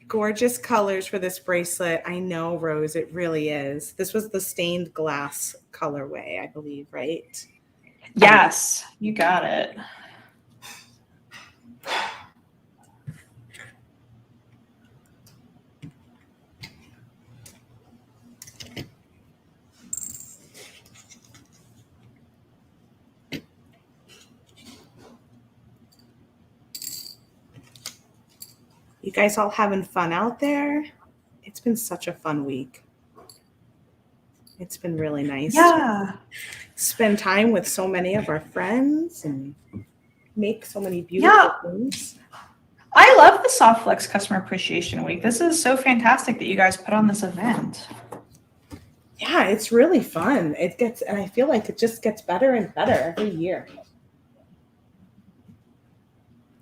Gorgeous colors for this bracelet. I know, Rose, it really is. This was the stained glass colorway, I believe, right? Yes, you got it. You guys all having fun out there? It's been such a fun week. It's been really nice. Yeah. Spend time with so many of our friends and make so many beautiful things. I love the Softflex Customer Appreciation Week. This is so fantastic that you guys put on this event. Yeah, it's really fun. And I feel like it just gets better and better every year.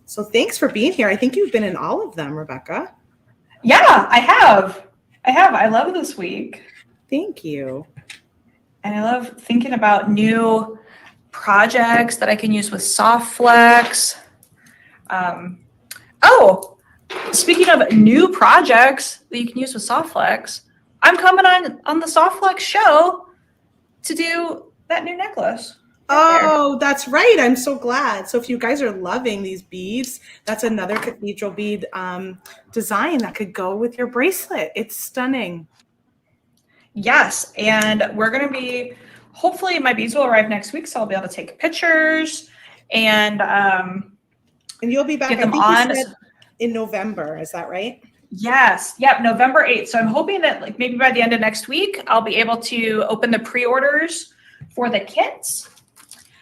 So thanks for being here. I think you've been in all of them, Rebecca. Yeah, I have. I love this week. Thank you. And I love thinking about new projects that I can use with Softflex. Speaking of new projects that you can use with Softflex, I'm coming on the Softflex show to do that new necklace. Oh, that's right. I'm so glad. So if you guys are loving these beads, that's another cathedral bead design that could go with your bracelet. It's stunning. Yes, and we're going to be, hopefully my beads will arrive next week, so I'll be able to take pictures and you'll be back, get them I think on you said in November. Is that right? Yes. Yep. November 8th. So I'm hoping that like maybe by the end of next week, I'll be able to open the pre-orders for the kits.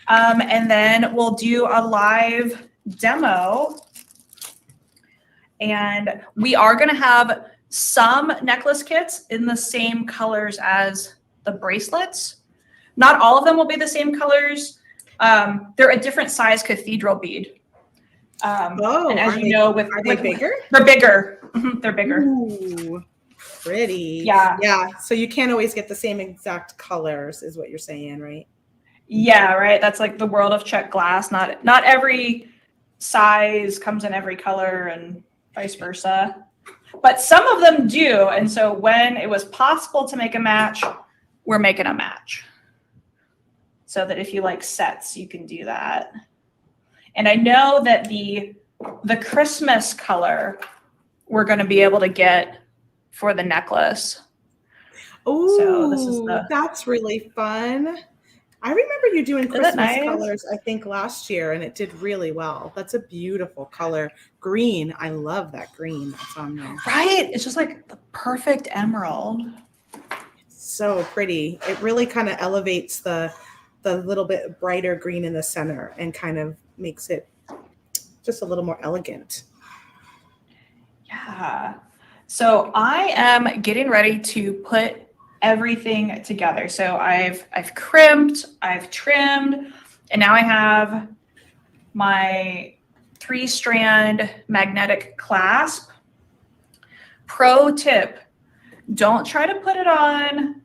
And then we'll do a live demo. And we are going to have some necklace kits in the same colors as the bracelets. Not all of them will be the same colors. They're a different size cathedral bead. And as you know, are they bigger? They're bigger. They're bigger. Ooh. Pretty. Yeah. Yeah. So you can't always get the same exact colors, is what you're saying, right? Yeah, right. That's like the world of Czech glass. Not every size comes in every color and vice versa. But some of them do. And so when it was possible to make a match, we're making a match. So that if you like sets, you can do that. And I know that the Christmas color we're going to be able to get for the necklace. Oh, so this is that's really fun. I remember you doing Christmas nice? colors, I think, last year, and it did really well. That's a beautiful color. Green. I love that green that's on there. Right? It's just like the perfect emerald. So pretty. It really kind of elevates the little bit brighter green in the center and kind of makes it just a little more elegant. Yeah. So I am getting ready to put everything together. So I've crimped, I've trimmed, and now I have my 3-strand magnetic clasp. Pro tip, don't try to put it on.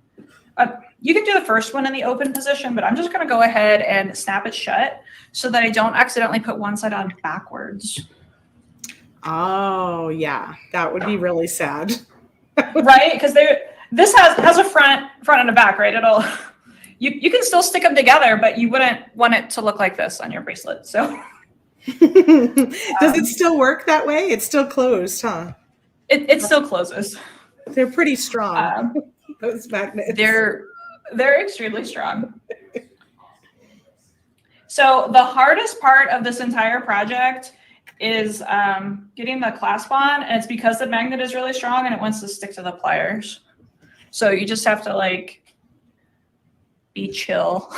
You can do the first one in the open position, but I'm just going to go ahead and snap it shut so that I don't accidentally put one side on backwards. Oh, yeah. That would be really sad. Right? Because this has a front and a back, right? You can still stick them together, but you wouldn't want it to look like this on your bracelet. So does it still work that way? It's still closed, huh? It still closes. They're pretty strong. Those magnets. They're extremely strong. So the hardest part of this entire project is getting the clasp on, and it's because the magnet is really strong and it wants to stick to the pliers. So you just have to like be chill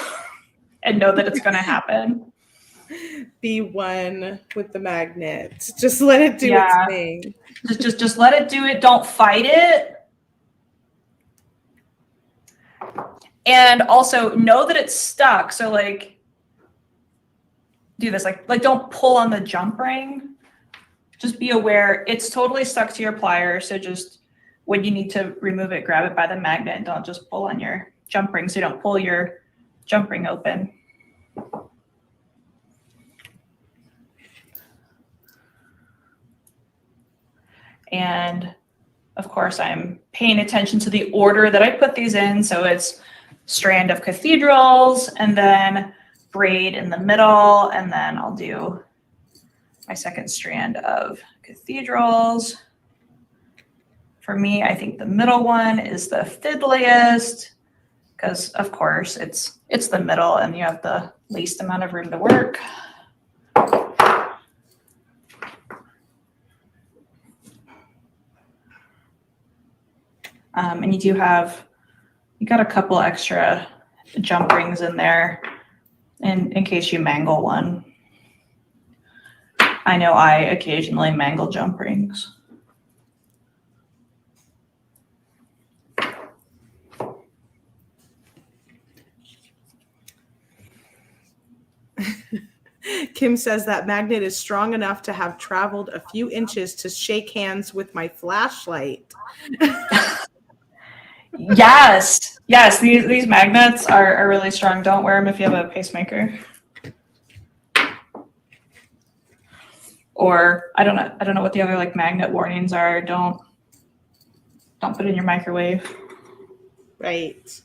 and know that it's going to happen. Be one with the magnet. Just let it do its thing. Just let it do it. Don't fight it. And also know that it's stuck. So like do this, like don't pull on the jump ring. Just be aware it's totally stuck to your plier. So just when you need to remove it, grab it by the magnet and don't just pull on your jump ring. So you don't pull your jump ring open. And of course, I'm paying attention to the order that I put these in. So it's strand of cathedrals and then braid in the middle. And then I'll do my second strand of cathedrals. For me, I think the middle one is the fiddliest because of course it's the middle and you have the least amount of room to work. And you got a couple extra jump rings in there in case you mangle one. I know I occasionally mangle jump rings. Kim says that magnet is strong enough to have traveled a few inches to shake hands with my flashlight. Yes, these magnets are really strong. Don't wear them if you have a pacemaker. Or I don't know what the other like magnet warnings are. Don't put it in your microwave. Right.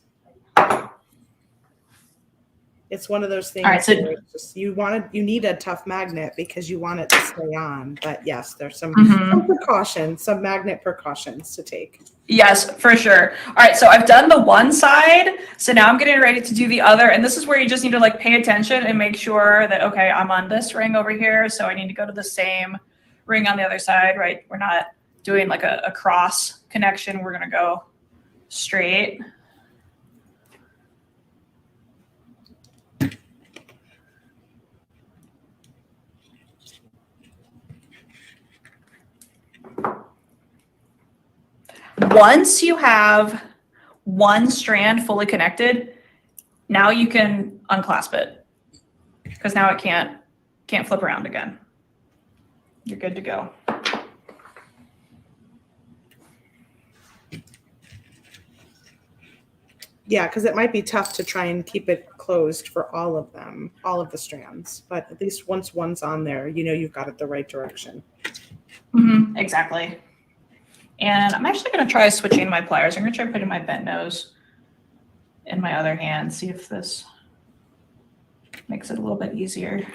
It's one of those things. All right, so where it's just, you need a tough magnet because you want it to stay on. But yes, there's some precautions, some magnet precautions to take. Yes, for sure. All right, so I've done the one side. So now I'm getting ready to do the other. And this is where you just need to like pay attention and make sure that, okay, I'm on this ring over here. So I need to go to the same ring on the other side, right? We're not doing like a cross connection. We're going to go straight. Once you have one strand fully connected, now you can unclasp it because now it can't flip around again. You're good to go. Yeah, because it might be tough to try and keep it closed for all of them, all of the strands. But at least once one's on there, you know you've got it the right direction. Exactly. And I'm actually going to try switching my pliers. I'm going to try putting my bent nose in my other hand, see if this makes it a little bit easier.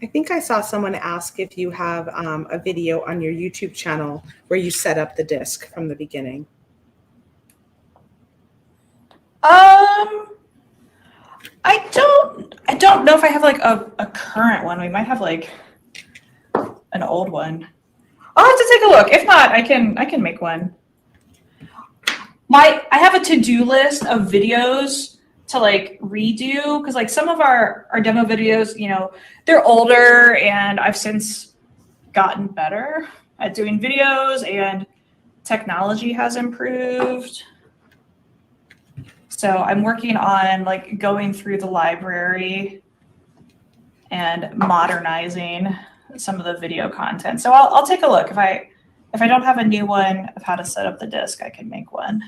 I think I saw someone ask if you have a video on your YouTube channel where you set up the disc from the beginning. I don't know if I have like a current one. We might have like an old one. I'll have to take a look. If not, I can make one. I have a to-do list of videos to like redo, because like some of our demo videos, you know, they're older and I've since gotten better at doing videos and technology has improved. So I'm working on like going through the library and modernizing some of the video content. So I'll take a look. If I don't have a new one of how to set up the disc, I can make one.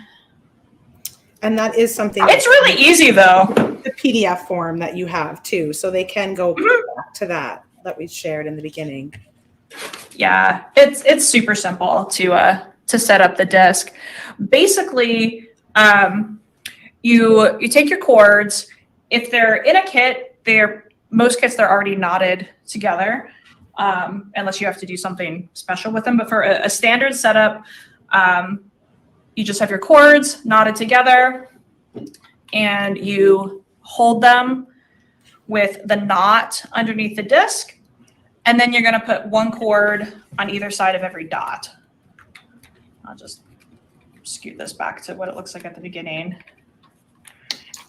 And that is something. It's really easy though. The PDF form that you have too, so they can go back to that we shared in the beginning. Yeah, it's super simple to set up the disc. Basically, you take your cords. If they're in a kit, most kits they're already knotted together, unless you have to do something special with them. But for a standard setup, you just have your cords knotted together and you hold them with the knot underneath the disc. And then you're going to put one cord on either side of every dot. I'll just scoot this back to what it looks like at the beginning.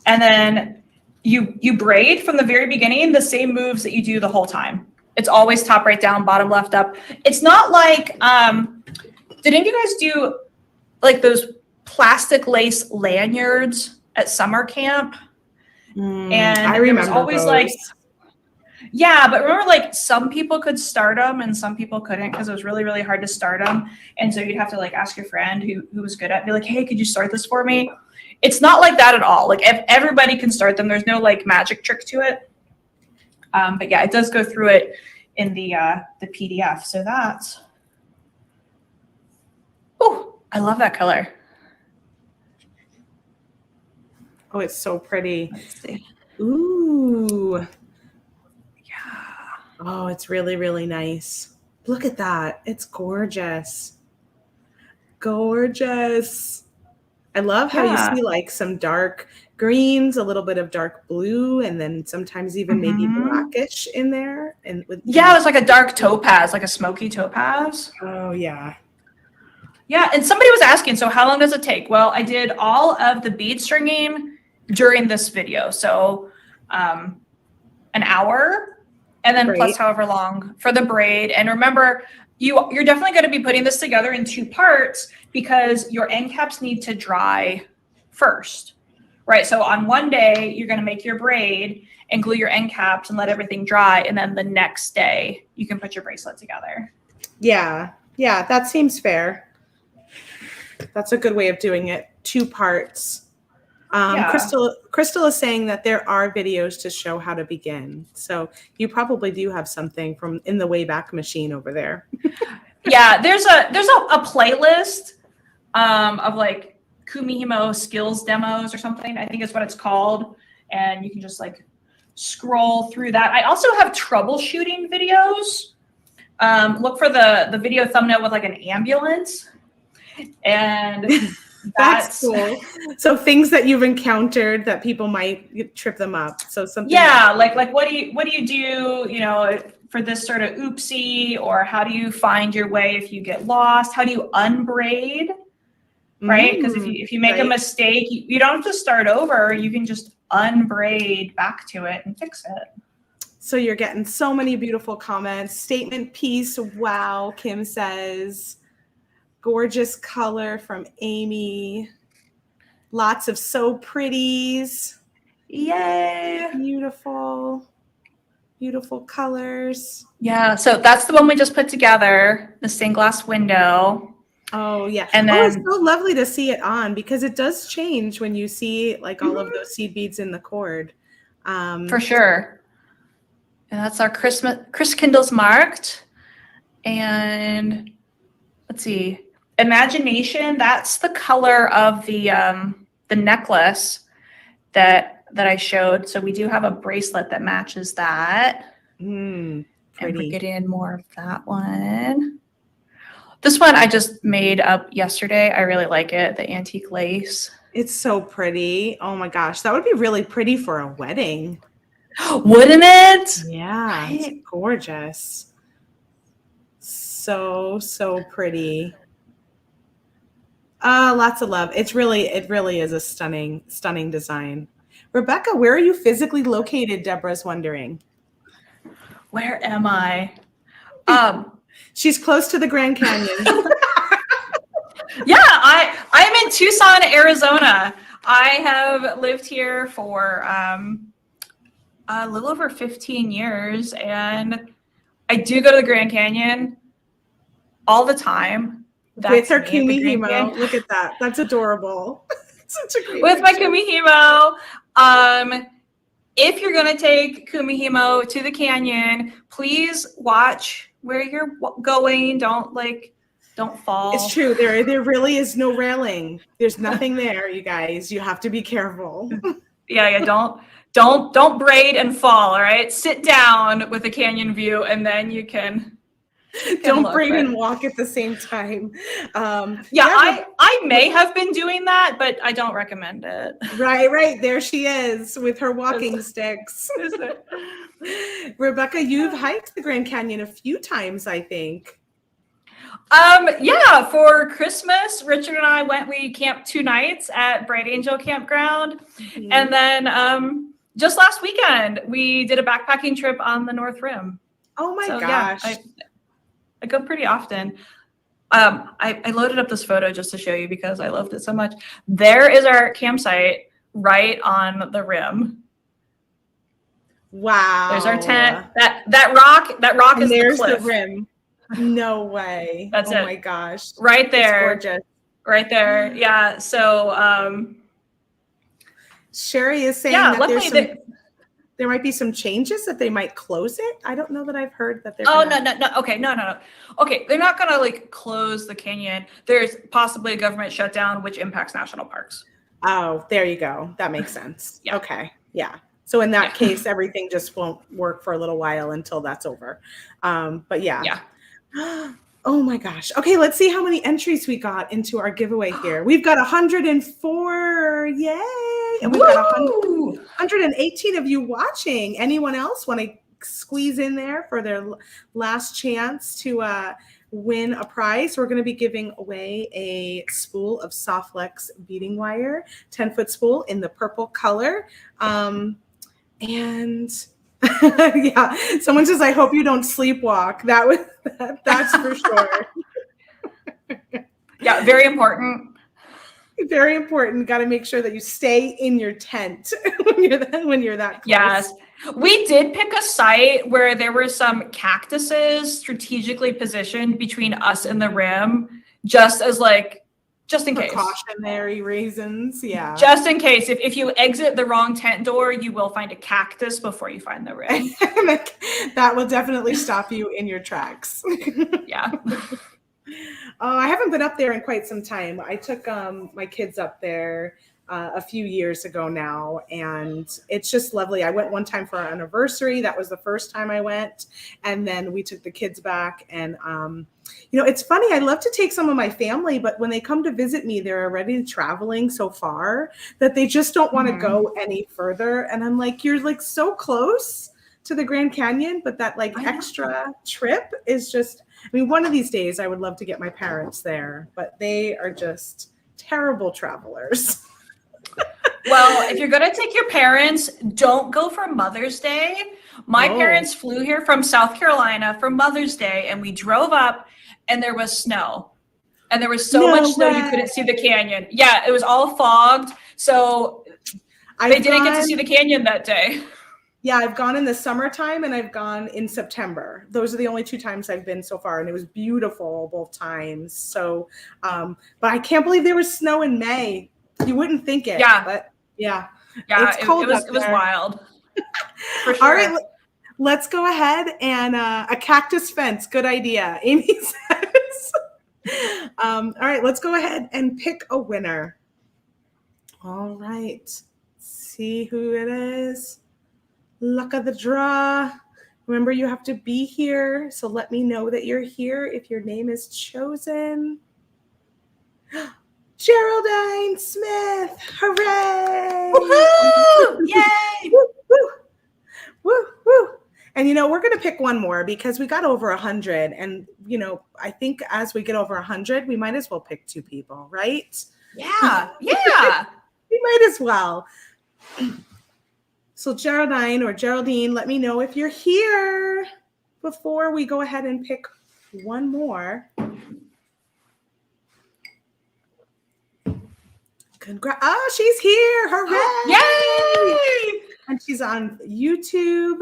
And then you braid from the very beginning the same moves that you do the whole time. It's always top, right, down, bottom, left, up. It's not like, did any of you guys do like those plastic lace lanyards at summer camp? And I remember always those. like, yeah, but remember like some people could start them and some people couldn't because it was really, really hard to start them. And so you'd have to like ask your friend who was good at it, be like, hey, could you start this for me? It's not like that at all. Like if everybody can start them, there's no like magic trick to it. But yeah, it does go through it in the PDF. So that's, oh, I love that color. Oh, it's so pretty. Let's see. Ooh. Yeah. Oh, it's really, really nice. Look at that. It's gorgeous. Gorgeous. I love how you see like some dark greens, a little bit of dark blue, and then sometimes even maybe blackish in there. And with yeah, it was like a dark topaz, like a smoky topaz. Oh, yeah. Yeah, and somebody was asking, so how long does it take? Well, I did all of the bead stringing during this video. So an hour, and then plus however long for the braid. And remember, you're definitely going to be putting this together in two parts because your end caps need to dry first, right? So on one day, you're going to make your braid and glue your end caps and let everything dry. And then the next day, you can put your bracelet together. Yeah. Yeah, that seems fair. That's a good way of doing it. Two parts. Yeah. Crystal is saying that there are videos to show how to begin. So you probably do have something from in the Wayback Machine over there. Yeah, there's a playlist of like Kumihimo skills demos or something. I think is what it's called. And you can just like scroll through that. I also have troubleshooting videos. Look for the video thumbnail with like an ambulance. And that's cool. So things that you've encountered that people might trip them up. So something. Yeah, like what do you do, you know, for this sort of oopsie, or how do you find your way if you get lost? How do you unbraid? Right? Because if you make a mistake, you don't have to start over. You can just unbraid back to it and fix it. So you're getting so many beautiful comments. Statement piece. Wow, Kim says. Gorgeous color from Amy. Lots of so pretties. Yay. Beautiful. Beautiful colors. Yeah, so that's the one we just put together, the stained glass window. Oh yeah. And it's then so lovely to see it on because it does change when you see like all of those seed beads in the cord. For sure. And that's our Chris Kindle's marked. And let's see, Imagination, that's the color of the necklace that I showed. So we do have a bracelet that matches that. Pretty. And we're getting more of that one. This one I just made up yesterday. I really like it, the antique lace. It's so pretty. Oh my gosh, that would be really pretty for a wedding. Wouldn't it? Yeah, right? It's gorgeous. So pretty. Lots of love. It really is a stunning design. Rebecca, where are you physically located? Deborah's wondering. Where am I? She's close to the Grand Canyon. Yeah, I'm in Tucson, Arizona. I have lived here for a little over 15 years, and I do go to the Grand Canyon all the time. With her Kumihimo. Look at that. That's adorable. Such a great with picture. My Kumihimo. If you're going to take Kumihimo to the canyon, please watch where you're going. Don't fall. It's true. There really is no railing. There's nothing there, you guys. You have to be careful. Yeah. Don't braid and fall. All right. Sit down with a canyon view, and then you can. Don't braid and walk at the same time. I may have been doing that, but I don't recommend it. Right. There she is with her walking sticks. Rebecca, you've hiked the Grand Canyon a few times, I think. Yeah, for Christmas, Richard and I we camped 2 nights at Bright Angel Campground. Mm-hmm. And then just last weekend, we did a backpacking trip on the North Rim. Oh my gosh. Yeah, I go pretty often. I loaded up this photo just to show you because I loved it so much. There is our campsite right on the rim. Wow. There's our tent. That rock is there's the cliff. The rim. No way. That's it. Oh my gosh. Right there. It's gorgeous. Right there. Yeah. So Sherry is saying that there might be some changes that they might close it. I don't know that I've heard that they're no. Okay, no. Okay, they're not gonna close the canyon. There's possibly a government shutdown which impacts national parks. Oh, there you go. That makes sense. Yeah. Okay. Yeah. So in that case, everything just won't work for a little while until that's over. But yeah. Yeah. Oh my gosh. Okay, let's see how many entries we got into our giveaway here. We've got 104. Yay. And we've got 118 of you watching. Anyone else want to squeeze in there for their last chance to win a prize? We're going to be giving away a spool of Softlex beading wire, 10-foot spool in the purple color. And yeah, someone says, I hope you don't sleepwalk. That's for sure. Yeah, very important. Very important. Got to make sure that you stay in your tent when you're that close. Yes. We did pick a site where there were some cactuses strategically positioned between us and the rim, just in case. Precautionary reasons. Yeah. Just in case. If you exit the wrong tent door, you will find a cactus before you find the rim. That will definitely stop you in your tracks. Yeah. Oh, I haven't been up there in quite some time. I took my kids up there a few years ago now, and it's just lovely. I went one time for our anniversary. That was the first time I went, and then we took the kids back. And it's funny. I love to take some of my family, but when they come to visit me, they're already traveling so far that they just don't want to go any further. And I'm like, you're so close to the Grand Canyon, but that extra trip is just. One of these days I would love to get my parents there, but they are just terrible travelers. Well, if you're going to take your parents, don't go for Mother's Day. My parents flew here from South Carolina for Mother's Day, and we drove up, and there was snow. And there was so much snow you couldn't see the canyon. Yeah, it was all fogged. So they didn't get to see the canyon that day. Yeah, I've gone in the summertime and I've gone in September. Those are the only 2 times I've been so far, and it was beautiful both times. So, but I can't believe there was snow in May. You wouldn't think it, Yeah. but yeah. Yeah, It's cold it was up it was there. wild. For sure. All right, let's go ahead and a cactus fence. Good idea, Amy says. All right, let's go ahead and pick a winner. All right, let's see who it is. Luck of the draw. Remember, you have to be here, so let me know that you're here if your name is chosen. Geraldine Smith, hooray! Woohoo! Yay! Woo, woo, woo, woo. And we're going to pick one more because we got over 100. And, I think as we get over 100, we might as well pick 2 people, right? Yeah, yeah. We might as well. So Geraldine or Geraldine, let me know if you're here before we go ahead and pick one more. Congrats. Oh, she's here. Hooray! Yay! And she's on YouTube.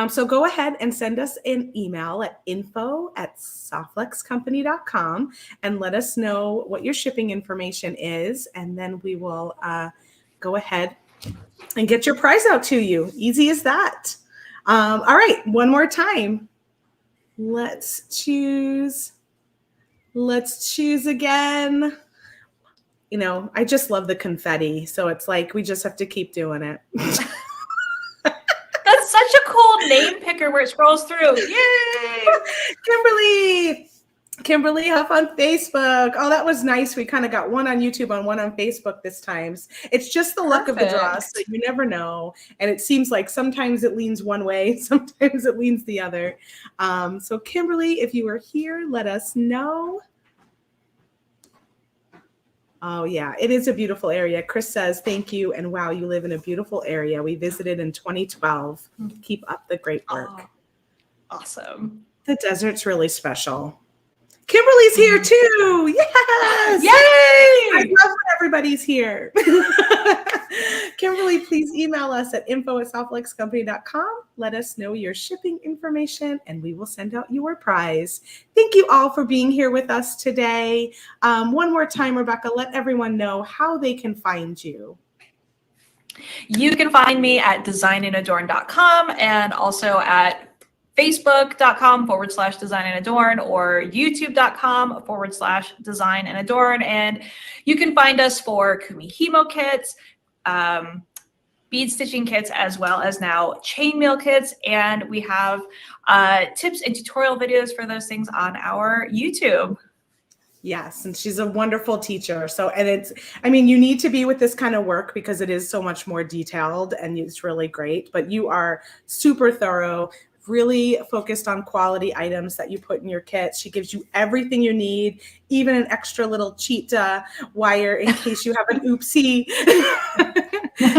So go ahead and send us an email at info@softflexcompany.com and let us know what your shipping information is. And then we will go ahead and get your prize out to you. Easy as that. All right, one more time. Let's choose again. I just love the confetti. So it's like we just have to keep doing it. That's such a cool name picker where it scrolls through. Yay! Kimberly up on Facebook. Oh, that was nice. We kind of got one on YouTube and one on Facebook this time. It's just the luck of the draw, so you never know. And it seems like sometimes it leans one way, sometimes it leans the other. So Kimberly, if you are here, let us know. Oh, yeah, it is a beautiful area. Chris says, thank you. And wow, you live in a beautiful area. We visited in 2012. Keep up the great work. Oh, awesome. The desert's really special. Kimberly's here too. Yes. Yay! I love when everybody's here. Kimberly, please email us at info@softflexcompany.com. Let us know your shipping information and we will send out your prize. Thank you all for being here with us today. One more time, Rebecca, let everyone know how they can find you. You can find me at designandadorn.com and also at facebook.com/designandadorn or youtube.com/designandadorn. And you can find us for Kumihimo kits, bead stitching kits, as well as now chainmail kits. And we have tips and tutorial videos for those things on our YouTube. Yes, and she's a wonderful teacher. So, and you need to be with this kind of work because it is so much more detailed and it's really great, but you are super thorough, really focused on quality items that you put in your kit. She gives you everything you need, even an extra little cheat wire in case you have an oopsie.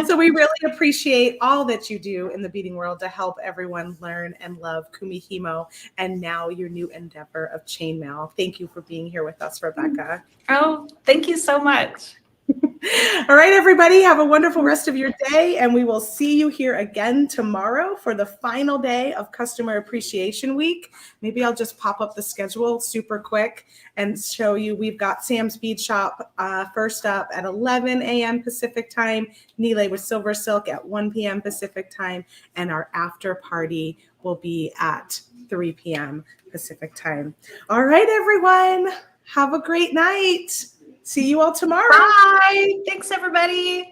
So we really appreciate all that you do in the beading world to help everyone learn and love Kumihimo and now your new endeavor of chainmail. Thank you for being here with us, Rebecca. Oh, thank you so much. All right, everybody, have a wonderful rest of your day, and we will see you here again tomorrow for the final day of Customer Appreciation Week. Maybe I'll just pop up the schedule super quick and show you. We've got Sam's Bead Shop first up at 11 a.m. Pacific time, Nile with Silver Silk at 1 p.m. Pacific time, and our after party will be at 3 p.m. Pacific time. All right, everyone, have a great night. See you all tomorrow. Bye. Thanks, everybody.